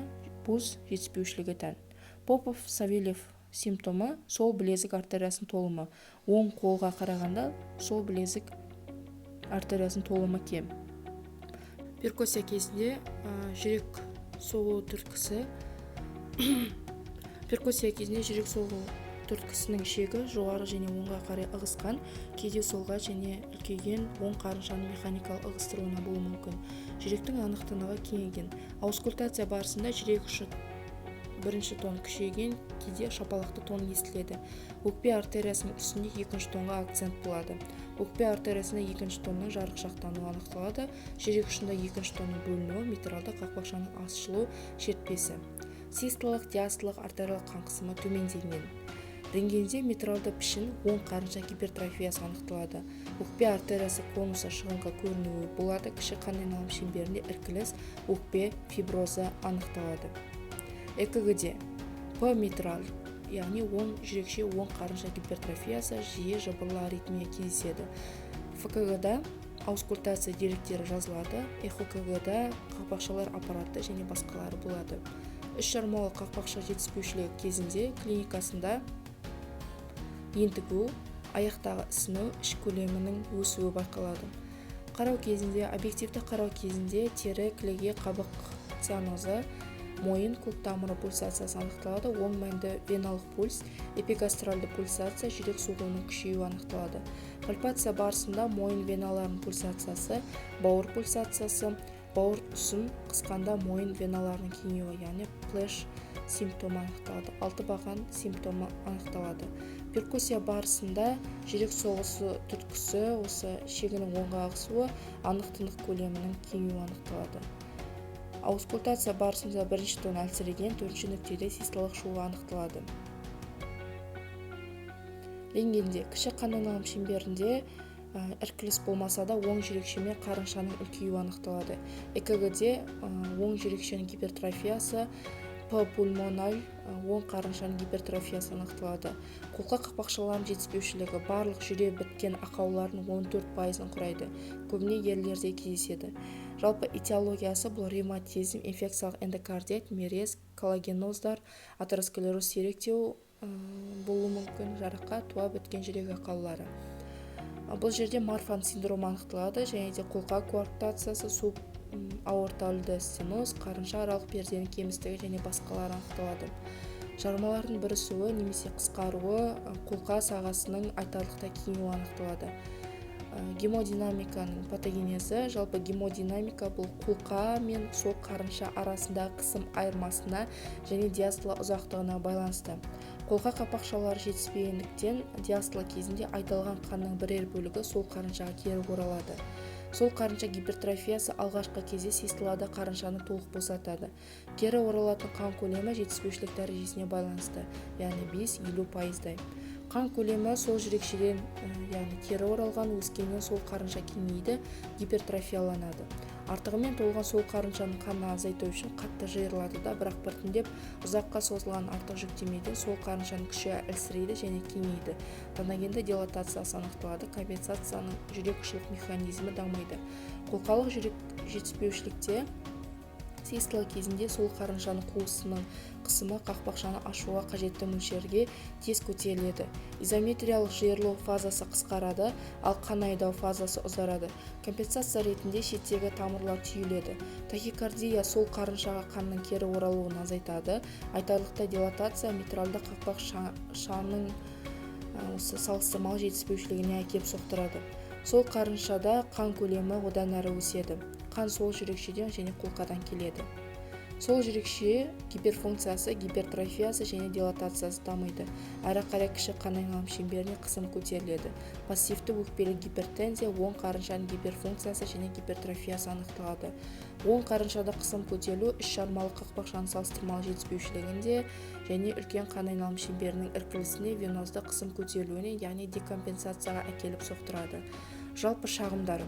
пульс жетіспеушілігі тән. Попов-Савельев симптомы сол білезік артериясының толымы. Оң қолға қарағанда сол білезік артериясының толымы кем. Перкуссия кезінде жүрек соғу түрткісі түрткісінің шегі жоғары және оңға қарай ығысқан, кейде солға және үлкейген оң қарыншаның механикалық ығыстыруына болуы мүмкін. Жүректің анықтанығы кеңейген. Аускультация барысында жүрек ұшы бірінші тон күшейген, кейде шапалақты тон естіледі. Өкпе артериясының үстінде екінші тонға акцент болады. Өкпе артериясында екінші тонның жарықшақтануы анықталады. Жүрек ұшында екінші тонның бөлінуі, митралды қақпақшаның ашылу шертпесі. Систолық, диастолық артериялық қан қысымы төмендегеннен. Рентгенде митралды пішін оң қарынша гипертрофиясы анықталады. Өкпе артериясы конусы шығыңқы көрінуі болады. Кіші қан айналым шеңберінде іркіліс, өкпе фиброзы анықталады. ЭКГ-де П митраль, яғни оң жүрекше оң қарынша гипертрофиясы, жиі жабырлы аритмия кездеседі. ФКГ-да аускультация деректері жазылады. ЭХОКГ-да қақпақшалар аппараты және басқалары болады. Үш жармалы қақпақша жетіспеушілігі кезінде клиникасында ентігу, аяқтағы ісіну, іш көлемінің өсуі байқалады. Қарау кезінде, объективті қарау кезінде тері, кілеге, қабық цианозы, мойын, көк тамыры пульсациясы анықталады. Оң мәнді веналық пульс, эпигастральды пульсация, жүрек соғуының күшеюі анықталады. Пальпация барысында мойын веналарының пульсациясы, бауыр пульсациясы, бауыр тұсын қысқанда мойын веналарының кеңеюі, яғни плэш симптомы анықталады. Алты баған симптомы анықталады. Перкуссия барысында жүрек соғысы түрткісі, осы шегінің оңға ағысуы, анық тынық көлемінің кеңеюі анықталады. Аускультация барысында бірінші тон әлсіреген, төртінші нүктеде систолық шуы анықталады. Рентгенде кіші қан айналым шеңберінде іркіліс болмаса да оң жүрекшеме қарыншаның үлкеюі анықталады. ЭКГ-де оң жүрекшенің гипертрофиясы, П пульмональ, оң қарыншаның гипертрофиясы анықталады. Қолқа қақпақшаларының жетіспеушілігі барлық жүре біткен ақаулардың 14%-ын құрайды. Көбіне ерлерде кездеседі. Жалпы этиологиясы бұл ревматизм, инфекциялық эндокардит, мерез, коллагеноздар, атеросклероз сиректеу болуы мүмкін, жарақат, туа біткен жүрек ақаулары. Бұл жерде Марфан синдромы анықталады, және де қолқа коарктациясы, суб аортальды стеноз, қарынша аралық перденің кемістігі және басқалары анықталады. Жармалардың бірісуі немесе қысқаруы, қолқа сағасының айтарлықтай кеңеюі анықталады. Гемодинамиканың патогенезі. Жалпы гемодинамика бұл қолқа мен сол қарынша арасындағы қысым айырмасына және диастола ұзақтығына байланысты. Қолқа қақпақшалары жетіспегендіктен диастола кезінде айдалған қанның бірер бөлігі сол қарыншаға кері оралады. Сол қарынша гипертрофиясы алғашқы кезде систолада қарыншаны толық босатады. Кері оралатын қан көлемі жетіспеушілік дәрежесіне байланысты, яғни 5-50%. Қан көлемі сол жүрекшеден, яғни кері оралған өскеннен сол қарынша кеңейді, гипертрофияланады. Артығымен толған сол қарыншаның қанын азайту үшін қатты жиырылады да, бірақ біртіндеп ұзаққа созылған артық жүктемеден сол қарыншаның күші әлсірейді және кеңейді. Тоногенді дилатациясы анықталады, компенсацияның жүрек-қышылық механизмі дамиды. Қолқалық жүрек жетіспеушілікте систола кезінде сол қарыншаның қуысының қысымы қақпақшаны ашуға қажетті мөлшерге тез көтеріледі. Изометриялық жиырылу фазасы қысқарады, ал қан айдау фазасы ұзарады. Компенсация ретінде шеттегі тамырлар түйіледі. Тахикардия сол қарыншаға қанның кері оралуын азайтады. Айтарлықтай дилатация митральды қақпақшаның салыстырмалы жетіспеушілігіне әкеп соқтырады. Сол қарыншада қан көлемі одан әрі өседі. Қан сол жүрекшеден және қолқадан келеді. Сол жүрекше гиперфункциясы, гипертрофиясы және дилатациясы дамиды. Әрі қарай кіші қан айналым шеңберіне қысым көтеріледі. Пассивті өкпелі гипертензия, оң қарыншаның гиперфункциясы және гипертрофиясы анықталады. Оң қарыншада қысым көтерілу үш жармалы қақпақшаның салыстырмалы жетіспеушілігінде және үлкен қан айналым шеңберінің іркілісіне, венозды қысым көтерілуіне, яғни декомпенсацияға әкеліп соқтырады. Жалпы шағымдары: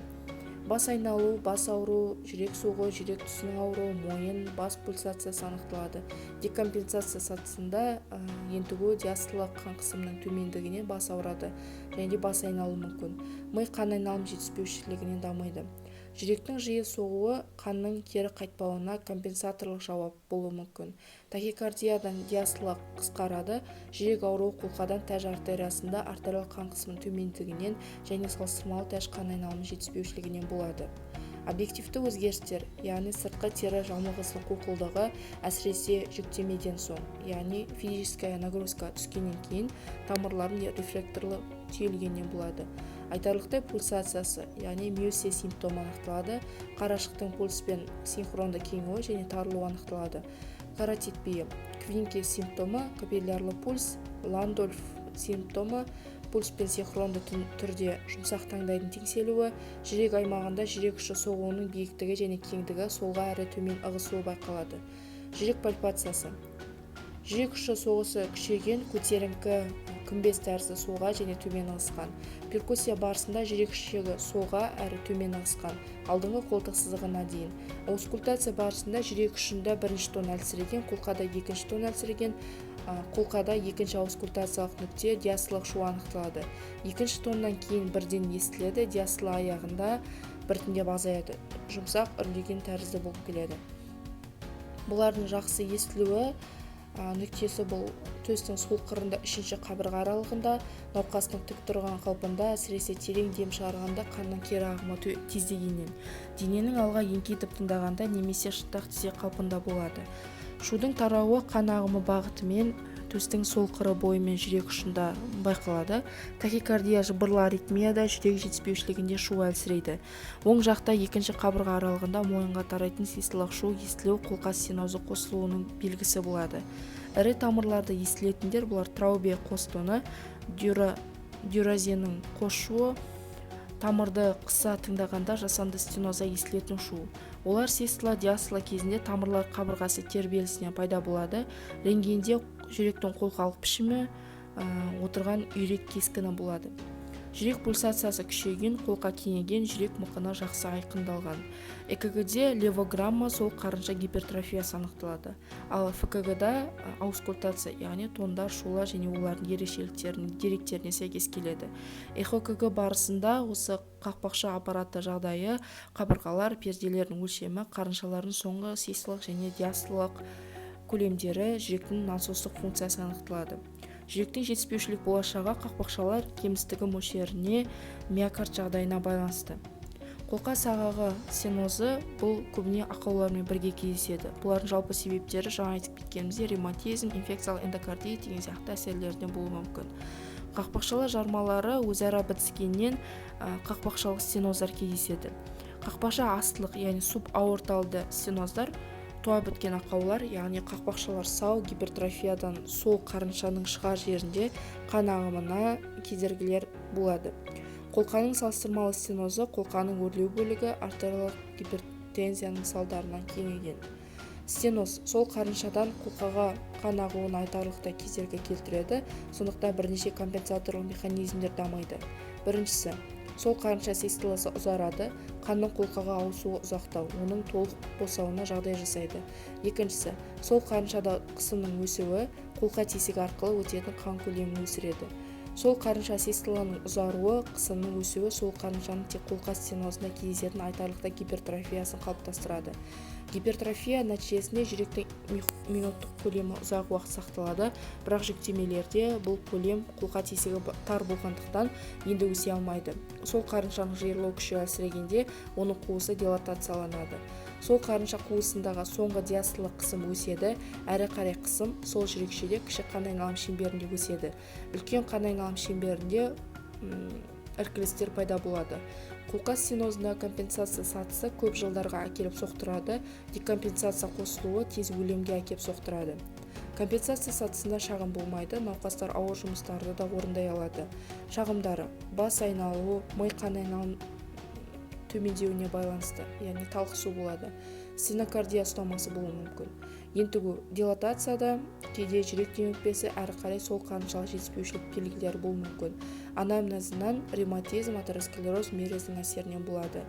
бас айналу, бас ауру, жүрек соғу, жүрек түсінің ауруы, мойын, бас пульсациясы анықталады. Декомпенсация сатысында ентігу, диастолалық қан қысымының төмендігіне бас ауырады және де бас айналу мүмкін. Ми қан айналым жетіспеушілігінен дамиды. Жүректің жиі соғуы қанның кері қайтпауына компенсаторлық жауап болуы мүмкін. Тахикардиядан диастола қысқарады. Жүрек ауруы қолқадан тәж артериясында артериялық қан қысымының төмендігінен және салыстырмалы тәж қан айналымының жетіспеушілігінен болады. Объективті өзгерістер, яғни сыртқы тері жалмығысының қолқылдығы, әсіресе жүктемеден соң, яғни физическая нагрузка түскеннен кейін тамырлардың рефлекторлы түйілгеннен болады. Айтарлықтай пульсациясы, яғни миосе симптомы анықталады. Қарашықтың пульспен синхронды кеңуі және тарылуы анықталады. Каротид биі, Квинке симптомы, капиллярлы пульс, Ландольф симптомы, пульспен синхронды түрде жұмсақ таңдайдың теңселуі, жүрек аймағында жүрек ұшы соғуының биіктігі және кеңдігі, солға әрі төмен ығысуы байқалады. Жүрек пальпациясы, жүрек ұшы соғысы күшейген, көтеріңкі күмбез тәрізді солға және төмен ығысқан. Перкуссия барысында жүрек ішегі солға әрі төмен ығысқан, алдыңғы қолтық сызығына дейін. Аускультация барысында жүрек ұшында бірінші тон әлсіреген, қолқада екінші тон әлсіреген, қолқада екінші аускультациялық нүкте диастолалық шу анықталады. Екінші тоннан кейін бірден естіледі, диастола аяғында біртіндеп азаяды, жұмсақ үрлеген тәрізді болып келеді. Бұлардың жақсы естілуі нүктесі бұл төстің сол қырында үшінші қабырға аралығында, науқастың тік тұрған қалпында, әсіресе терең дем шығарғанда қанның кері ағымы тездегеннен, дененің алға еңкейтіп тыңдағанда немесе шынтақ тізе қалпында болады. Шудың тарауы қан ағымы бағытымен төстің сол қыры бойымен жүрек ұшында байқалады. Тахикардия жыбырлы аритмияда, жүрек жетіспеушілігінде шу әлсірейді. Оң жақта екінші қабырға аралығында мойынға тарайтын систолалық шу естілуі қолқа стенозы қосылуының белгісі болады. Ірі тамырларды естілетіндер бұлар траубе қостоны, дюразенің қосшуы, тамырды қыса тыңдағанда жасанды стеноза естілетін шу. Олар систола, диастола кезінде тамырлар қабырғасы тербелісінен пайда болады. Рентгенде жүректің қолқалық пішімі отырған үйрек кескіні болады. Жүрек пульсациясы күшейген, қолқа кеңейген, жүрек мықыны жақсы айқындалған. ЭКГ-де левограмма сол қарынша гипертрофиясы анықталады. Ал ФКГ-да аускультация, яғни тондар, шулар және олардың ерекшеліктерінің деректеріне сәйкес келеді. ЭХОКГ барысында осы қақпақша аппараты жағдайы, қабырғалар, перделердің өлшемі, қарыншалардың соңғы систолалық және диастолалық көлемдері, жүректің насостық функциясы анықталады. Жүректің жетіспеушілік болашағы қақпақшалар кемістігі мөлшеріне, миокард жағдайына байланысты. Қолқа сағағы стенозы бұл көбіне ақаулармен бірге кездеседі. Бұлардың жалпы себептері жаңа айтып кеткенімізде ревматизм, инфекциялық эндокардит деген сияқты әсерлерден болуы мүмкін. Қақпақшалы жармалары өзара бітіскеннен қақпақшалық стеноздар кездеседі. Қақпақша астылық, яғни субаорталды стеноздар туа біткен ақаулар, яғни қақпақшалар сау гипертрофиядан сол қарыншаның шығар жерінде қан ағымына кедергілер болады. Қолқаның салыстырмалы стенозы қолқаның өрлеу бөлігі артериялық гипертензияның салдарынан кеңейген. Стеноз сол қарыншадан қолқаға қан ағуын айтарлықтай кедергі келтіреді, сондықтан бірнеше компенсаторлық механизмдер дамиды. Біріншісі, сол қарынша систоласы ұзарады, қанның қолқаға ауысуы ұзақтау, оның толық босауына жағдай жасайды. Екіншісі, сол қарыншада қысымның өсуі қолқа тесігі арқылы өтетін қан көлемін өсіреді. Сол қарынша систоланың ұзаруы, қысымның өсуі сол қарыншаның тек қолқа стенозында кездесетін айтарлықтай гипертрофиясын қалыптастырады. Гипертрофия нәтижесінде жүректің минуттық көлемі ұзақ уақыт сақталады, бірақ жүктемелерде бұл көлем қолқа тесігі тар болғандықтан енді өсе алмайды. Сол қарыншаның жиырылу күші әлсірегенде оның қуысы дилатацияланады. Сол қарынша қуысындағы соңғы диастолық қысым өседі, әрі қарай қысым сол жүрекшеде кіші қан айналым шеңберінде өседі. Үлкен қан айналым шеңберінде іркілістер пайда болады. Қолқа стенозында компенсация сатысы көп жылдарға әкеліп соқтырады, декомпенсация қосылуы тез өлімге әкеліп соқтырады. Компенсация сатысында шағым болмайды, науқастар ауыр жұмыстарды да орындай алады. Шағымдары: бас айналуы, ми қан айналым төмендеуіне байланысты, яғни талықсу болады. Стенокардия ұстамасы болуы мүмкін. Ентігу: дилатацияда кейде жүрек демікпесі, әрі қарай сол қарыншалық жетіспеушілік белгілері болуы мүмкін. Анамнезінен ревматизм, атеросклероз, мерездің әсерінен болады.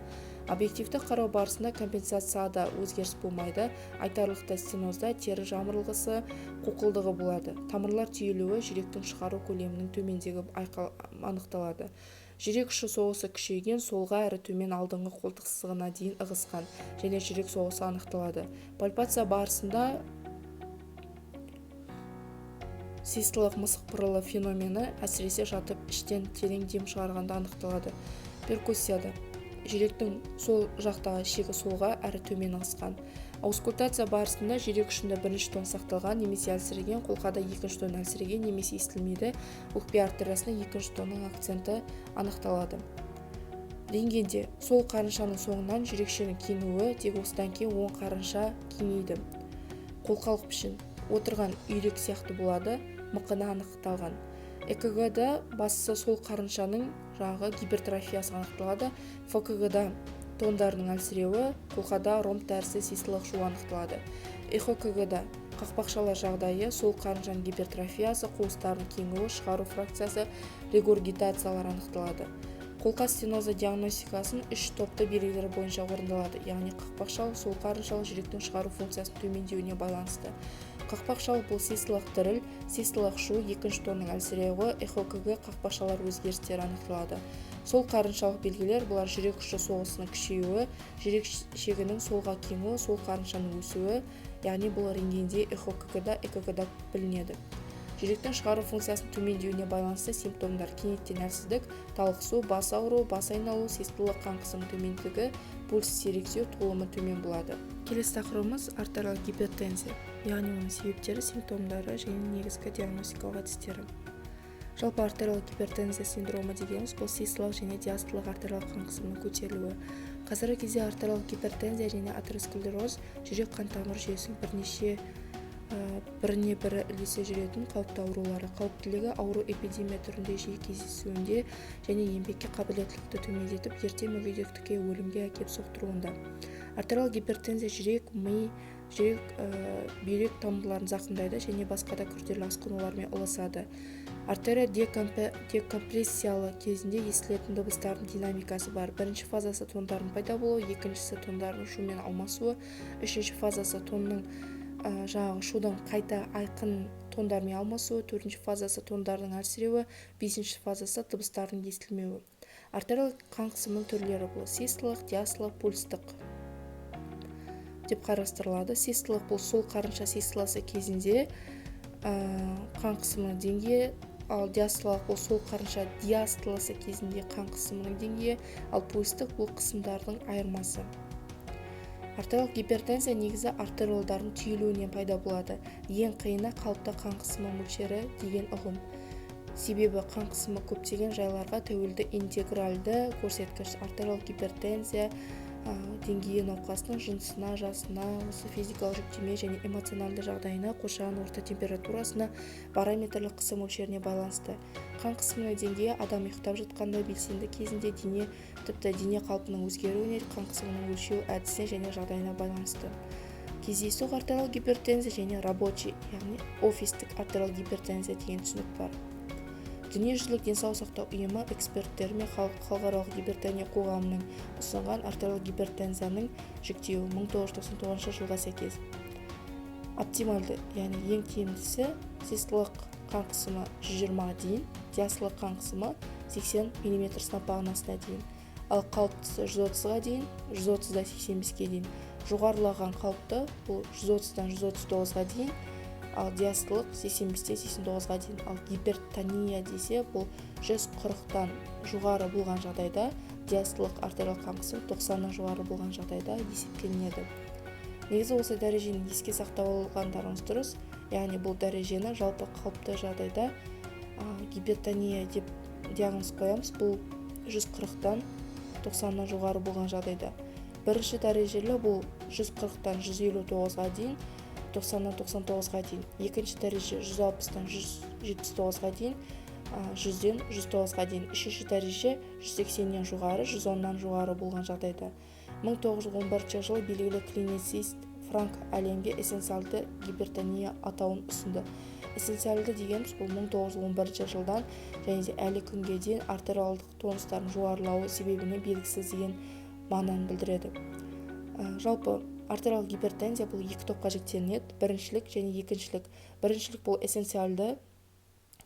Объективті қарау барысында компенсацияда өзгеріс болмайды. Айтарлықтай стенозда тері жамырылғысы, қоқылдығы болады. Тамырлар түйілуі жүректің шығару көлемінің төмендегі анықталады. Жүрек ұшы соғысы күшейген, солға әрі төмен алдыңғы қолтық сызығына дейін ығысқан және жүрек соғысы анықталады. Пальпация барысында систолық мысық пырылы феномені әсіресе жатып іштен терең дем шығарғанда анықталады. Перкуссияда жүректің сол жақтағы шегі солға әрі төмен ығысқан. Аускультация барысында жүрек ұшында бірінші тон сақталған немесе әлсіреген, қолқада екінші тон әлсіреген немесе естілмейді. Өкпе артериясында екінші тонның акценті анықталады. Рентгенде сол қарыншаның соңынан жүрекшенің кеңуі, тек осыдан кейін оң қарынша кеңейді. Қолқалық пішін отырған үйрек сияқты болады, мықыны анықталған. ЭКГ-да бастысы сол қарыншаның жағы гипертрофиясы анықталады. ФКГ-да тондарының әлсіреуі, қолқада ромб тәрізді систолық шу анықталады. ЭХОКГ-да қақпақшалар жағдайы, сол қарыншаның гипертрофиясы, қуыстардың кеңуі, шығару фракциясы, регургитациялар анықталады. Қолқа стенозы диагностикасын 3 топты белгілері бойынша орындалады, яғни қақпақшалы, сол қарыншалы, жүректің шығару функциясының төмендеуіне байланысты. Қақпақшалы бұл систолық діріл, систолық шу, екінші тонның әлсіреуі, ЭХОКГ қақпақшалар өзгерістері анықталады. Сол қарыншалық белгілер бұлар жүрек ұшы соғысының күшеюі, жүрек шегінің солға кеңуі, сол қарыншаның өсуі, яғни бұл рентгенде, ЭХОКГ-да, ЭКГ-да білінеді. Жүректің шығару функциясының төмендеуіне байланысты симптомдар: кенеттен әлсіздік, талықсу, бас ауруы, бас айналу, систолық қан қысымы төмендігі, пульс сирексеу, толымы төмен болады. Келесі тақырыбымыз артериялық гипертензия, яғни оның себептері, симптомдары және негізгі диагностикалық әдістері. Жалпы артериялық гипертензия синдромы дегеніміз бұл систолық және диастолық артериялық қан қысымының көтерілуі. Қазіргі кезде артериялық гипертензия және атеросклероз жүрек қан тамыр жүйесінің біріне бірі ілесе жүретін қауіпті аурулары. Қауіптілігі ауру эпидемия түрінде жиі кездесуінде және еңбекке қабілеттілікті төмендетіп, ерте мүгедектікке, өлімге әкеп соқтыруында. Артериялық гипертензия жүрек, ми, бүйрек тамырларын зақымдайды және басқа да күрделі асқынулармен ұласады. Артерия декомпрессиялы кезінде естілетін дыбыстардың динамикасы бар. Бірінші фазасы тондардың пайда болуы, екіншісі тондардың шумен алмасуы, үшінші фазасы тонның шудың қайта айқын тондармен алмасуы, төртінші фазасы тондардың әлсіреуі, бесінші фазасы дыбыстардың естілмеуі. Артериялық қан қысымының түрлері бұл систолық, диастолық, пульстық деп қарастырылады. Систолық бұл сол қарынша систоласы кезінде қан қысымының деңгейі, ал диастолық бұл сол қарынша диастоласы кезінде қан қысымының деңгейі, ал пульстық бұл қысымдардың айырмасы. Артериялық гипертензия негізі артериолдардың түйілуінен пайда болады. Ең қиыны қалыпты қан қысымы мөлшері деген ұғым. себебі қан қысымы көптеген жайларға тәуелді интегральды көрсеткіш. Артериялық гипертензия деңгейі науқастың жынысына, жасына, осы физикалық жүктеме және эмоционалды жағдайына, қоршаған орта температурасына, барометрлік қысым мөлшеріне байланысты. Қан қысымының деңгейі адам ұйықтап жатқанда, белсенді кезінде, тіпті дене қалпының өзгеруіне, қан қысымының өлшеу әдісіне және жағдайына байланысты. Кездейсоқ артериялық гипертензия және рабочий, яғни офистік артериялық гипертензия деген түсінік бар. Дүниежүзілік денсаулық сақтау ұйымы эксперттері мен халықаралық гипертония қоғамының ұсынған артериялық гипертензияның жіктеуі 1999 жылға сәйкес. Оптимальды, яғни ең тиімдісі систолық қан қысымы 120-ға дейін, диастолық қан қысымы 80 мм сынап бағанасына дейін, ал қалыптысы 130-ға дейін, 130-да 85-ге дейін. Жоғарылаған қалыпты бұл 130-дан 139-ға дейін, ал диастолық 85-те 89-ға дейін. Ал гипертония десе бұл 140-тан жоғары болған жағдайда, диастолық артериялық қан қысым 90-нан жоғары болған жағдайда есептелінеді. Негізі осы дәрежені еске сақтап алғандарыңыз дұрыс, яғни бұл дәрежені жалпы қалыпты жағдайда гипертония деп диагноз қоямыз. Бұл 140-тан 90-нан жоғары болған жағдайда. Бірінші дәрежелі бұл 140-тан 159-ға дейін, 90-нан 99-ға дейін. Екінші дәреже 160-тан 179-ға дейін, 100-ден 109-ға дейін. Үшінші дәреже 180-нен жоғары, 110-нан жоғары болған жағдайда. 1911 жылы белгілі клиницист Франк әлемге эссенциалды гипертония атауын ұсынды. Эссенциалды дегеніміз бұл 1911 жылдан және де әлі күнге дейін артериалдық тонустардың жоғарылауы себебінен белгісіз деген мағынаны білдіреді. Жалпы артериялық гипертензия бұл екі топқа жіктелінеді: біріншілік және екіншілік. Біріншілік бұл эссенциалды,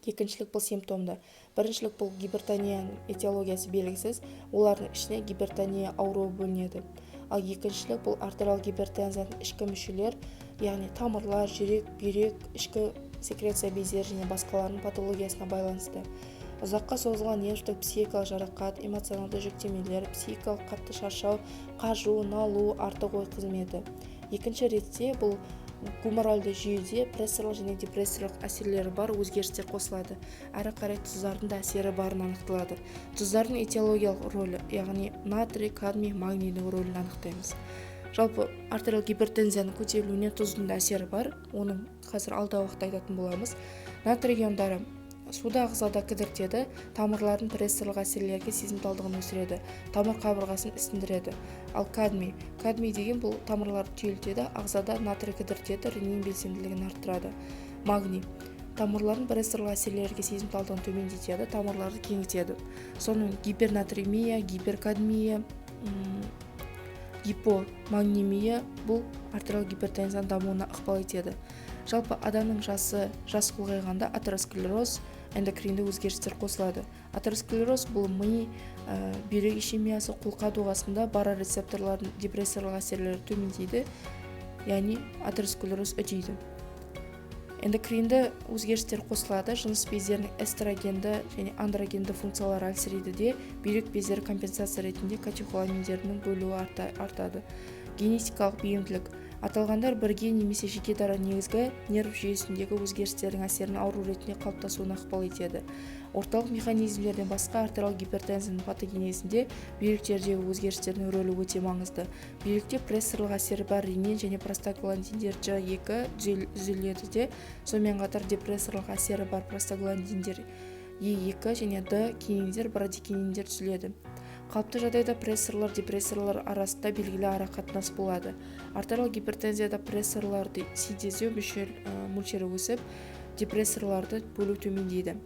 екіншілік бұл симптомды. Біріншілік бұл гипертонияның этиологиясы белгісіз, олардың ішіне гипертония ауруы бөлінеді. Ал екіншілік бұл артериялық гипертензияның ішкі мүшелер, яғни тамырлар, жүрек, бүйрек, ішкі секреция бездері және басқаларының патологиясына байланысты. Ұзаққа созылған нервтік психикалық жарақат, эмоционалды жүктемелер, психикалық қатты шаршау, қажу, налу, артық ой қызметі. Екінші ретте бұл гуморальды жүйеде прессорлық және депрессорлық әсерлері бар өзгерістер қосылады. Әрі қарай тұздардың да әсері барын анықталады. Тұздардың этиологиялық рөлі, яғни натрий, кадмий, магнийдің рөлін анықтаймыз. Жалпы артериялық гипертензияның көтерілуіне тұздың да әсері бар. Оның қазір алдағы уақытта айтатын боламыз. Натрий иондары суды ағзада кідіртеді, тамырлардың прессорлық әсерлерге сезімталдығын өсіреді, тамыр қабырғасын ісіндіреді. Ал кадмий деген бұл тамырларды түйілтеді, ағзада натрий кідіртеді, ренин белсенділігін арттырады. Магний тамырлардың прессорлық әсерлерге сезімталдығын төмендетеді, тамырларды кеңейтеді. Соның гипернатремия, гиперкадмия, гипомагнемия бұл артериялық гипертензияның дамуына ықпал етеді. Жалпы адамның жас ұлғайғанда атеросклероз, эндокринді өзгерістер қосылады. Атеросклероз бұл ми, бүйрек ишемиясы, қолқа доғасында барорецепторлардың депрессорлық әсерлері төмендейді, яғни атеросклероз үдейді. Эндокринді өзгерістер қосылады, жыныс бездерінің эстрогенді және андрогенді функциялары әлсірейді де, бүйрек бездері компенсация ретінде катехоламиндердің бөлуі артады. Генетикалық бейімділік. Аталғандар бірге немесе жеке дара негізгі нерв жүйесіндегі өзгерістердің әсерінің ауру ретінде қалыптасуына ықпал етеді. Орталық механизмдерден басқа артериялық гипертензияның патогенезінде бүйректердегі өзгерістердің рөлі өте маңызды. Бүйректе прессорлық әсері бар ренин және простагландиндер G2 түзіледі де, сонымен қатар депрессорлық әсері бар простагландиндер E2 және D кининдер, брадикининдер түзіледі. Қалыпты жағдайда прессорлар, депрессорлар арасында белгілі арақатынас болады. Артериялық гипертензияда прессорларды синтездеу мөлшері өсіп, депрессорларды бөлу төмендейді.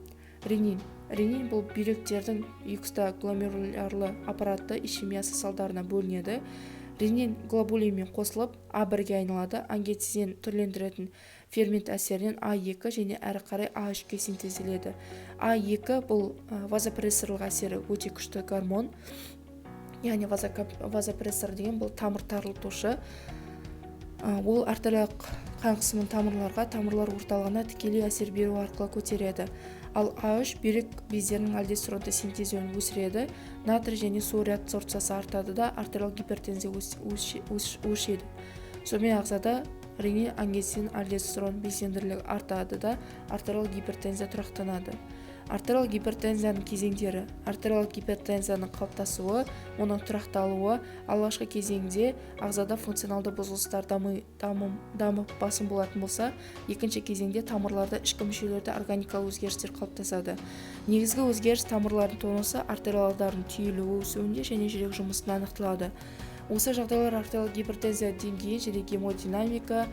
Ренин бұл бүйректердің экстрагломерулярлы аппаратты ишемиясы салдарынан бөлінеді. Ренин глобулинмен қосылып А1-ге айналады. Ангиотензин түрлендіретін фермент әсерінен А2 және әрі қарай А3-ге синтезделеді. А2 бұл вазопрессорлық әсері өте күшті гормон. Яғни вазопрессор деген бұл тамыр тарылтушы. Ол артериялық қан қысымын тамырлар орталығына тікелей әсер беру арқылы көтереді. Ал А3 бүйрек бездерінің альдостеронды синтезін өсіреді, натрий және су реабсорбциясы артады да артериялық гипертензия өшеді. Сонымен ағзада ренин, ангиотензин, альдостерон белсенділігі артады да артериялық гипертензия тұрақтанады. артериялық гипертензияның кезеңдері. Артериялық гипертензияның қалыптасуы, оның тұрақталуы алғашқы кезеңде ағзада функционалды бұзылыстар дамып басым болатын болса, екінші кезеңде тамырларда ішкі мүшелерде органикалық өзгерістер қалыптасады. Негізгі өзгеріс тамырлардың тонусы, артериялдардың түйілуі өсуінде және жүрек жұмысында анықталады. Осы жағдайлар артериялық гипертензия деңгейі және гемодинамика,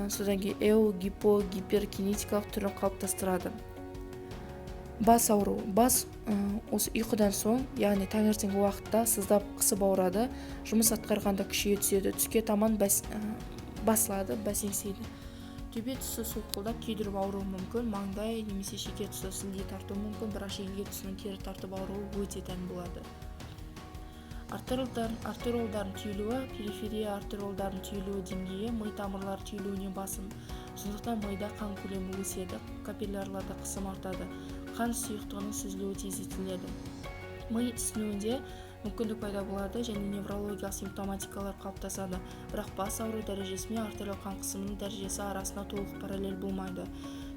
содан кейін гиперкинетикалық түрін қалыптастырады. Бас ауруы. Бас осы ұйқыдан соң, яғни таңертеңгі уақытта сыздап қысып ауырады, жұмыс атқарғанда күшейе түседі, түске таман басылады, бәсеңсейді. Төбе тұсы солқылдап күйдіріп ауруы мүмкін, маңдай немесе шеке тұсы сілдей тартуы мүмкін, бірақ шеге тұсының кері тартып ауруы өте тән болады. Артериолдардың түйілуі, периферия артериолдардың түйілуі деңгейі ми тамырлар түйілуіне басым. Сондықтан мида қан көлемі өседі, капиллярларда қысым артады, қан сұйықтығының сүзілуі тездетіледі. Ми ісінуінде мүмкіндік пайда болады және неврологиялық симптоматикалар қалыптасады, бірақ бас ауруы дәрежесі мен артериялық қан қысымының дәрежесі арасында толық параллель болмайды.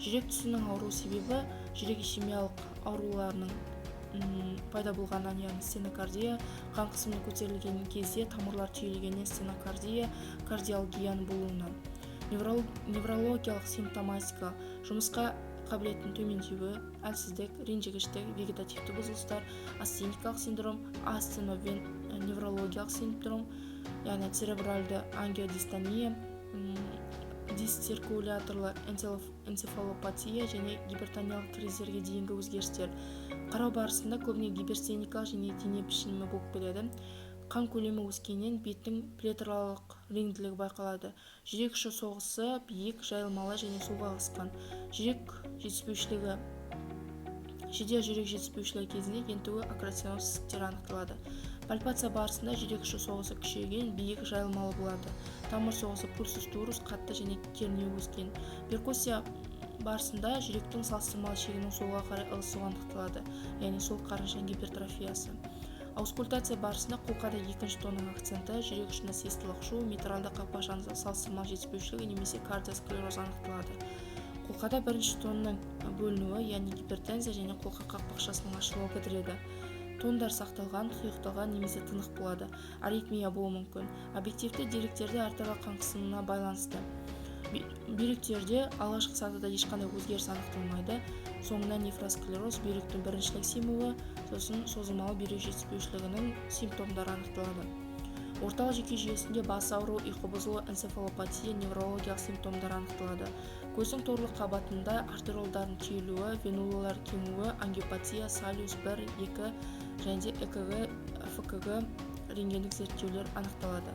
Жүрек түсінің ауруы себебі жүрек ишемиялық ауруларының пайда болғаннан, яғни стенокардия, қан қысымының көтерілген кезде тамырлар түйілгеннен стенокардия, кардиалгияның болуынан. Неврологиялық симптоматика, жұмысқа қабілеттің төмендеуі, әлсіздік, ренжігіштік, вегетативті бұзылыстар, астеникалық синдром, астеноневрологиялық синдром, яғни церебральды ангиодистония, дисциркуляторлы энцефалопатия және гипертониялық кризерге дейінгі өзгерістер. Қарау барысында көбіне гиперстеникалық және дене пішімі болып келеді. Қан көлемі өскеннен беттің плетралық реңділігі байқалады. Жүрек ұшы соғысы биік, жайылмалы және суға ығысқан. Жедел жүрек жетіспеушілігі кезінде ентігу аккреционоз ісіктері анықталады. Пальпация барысында жүрек ұшы соғысы күшейген, биік, жайылмалы болады. Тамыр соғысы пульсус турус қатты және кернеу өскен. Перкуссия барысында жүректің салыстырмалы шегінің солға қарай ығысуы анықталады, яғни сол қарынша гипертрофиясы. Аускультация барысында қолқада екінші тонның акценті, жүрек ұшында систолық шу, митральды қақпақшаның салыстырмалы жетіспеушілігі немесе кардиосклероз анықталады. Қолқада бірінші тонның бөлінуі, яғни гипертензия және қолқа қақпақшасының ашылуы кідіреді. Тондар сақталған, сұйықталған немесе тынық болады. Аритмия болуы мүмкін. Объективті деректерде артериялық қан қысымына байланысты. Бүйректерде алғашқы сатыда ешқандай өзгеріс анықталмайды. Соңынан нефросклероз, бүйректің біріншілік семуі, сосын созылмалы бүйрек жетіспеушілігінің симптомдары анықталады. Орталық жүйке жүйесінде бас ауруы, ұйқы бұзылуы, энцефалопатия, неврологиялық симптомдар анықталады. Көздің торлық қабатында артериолдардың түйілуі, венулалар кемуі, ангиопатия, салюс 1, 2 және ЭКГ, ФКГ рентгендік зерттеулер анықталады.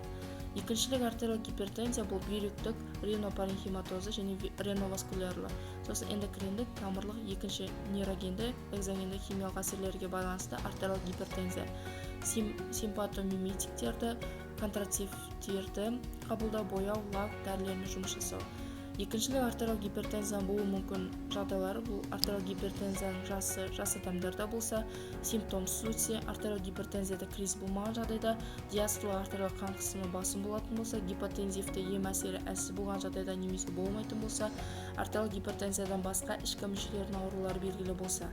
Екіншілік артериялық гипертензия бұл бүйректік ренопаренхиматозы және реноваскулярлы, сосын эндокриндік, тамырлық, екінші нейрогенді, экзогенді химиялық әсерлерге байланысты артериялық гипертензия. Симпатомиметиктерді, контрацептивтерді қабылдау, бояу, лак дәрілермен жұмыс жасау. Екіншілік артериялық гипертензия болуы мүмкін жағдайлары бұл артериялық гипертензияның жас адамдарда болса, симптомсыз өтсе, артериялық гипертензияда криз болмаған жағдайда, диастолық артериялық қан қысымы басым болатын болса, гипотензивті ем әсері әлсіз болған жағдайда немесе болмайтын болса, артериялық гипертензиядан басқа ішкі мүшелердің аурулары белгілі болса.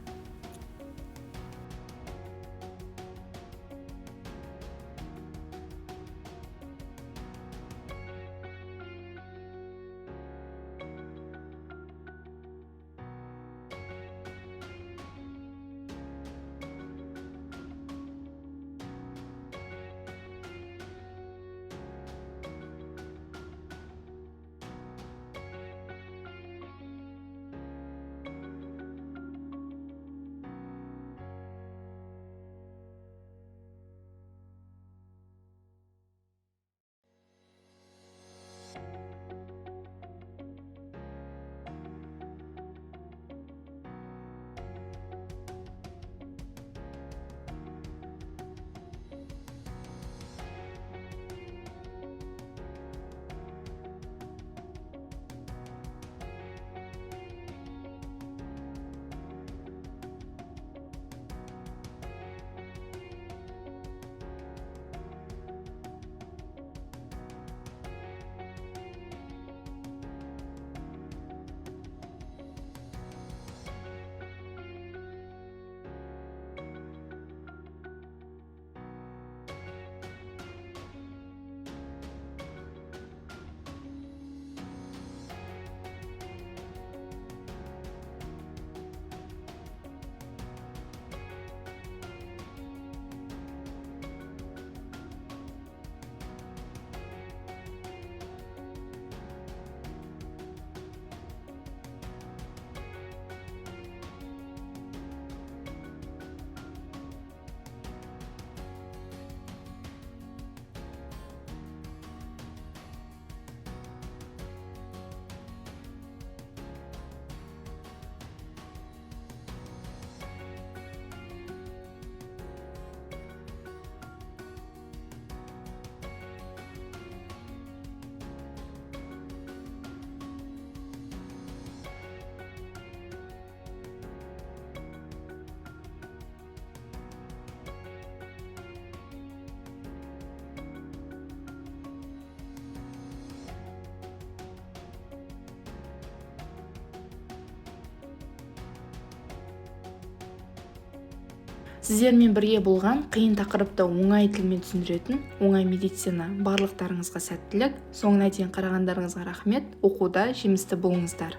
Сіздермен бірге болған қиын тақырыпты оңай тілмен түсіндіретін оңай медицина. Барлықтарыңызға сәттілік. Соңына дейін қарағандарыңызға рахмет. Оқуда жемісті болыңыздар.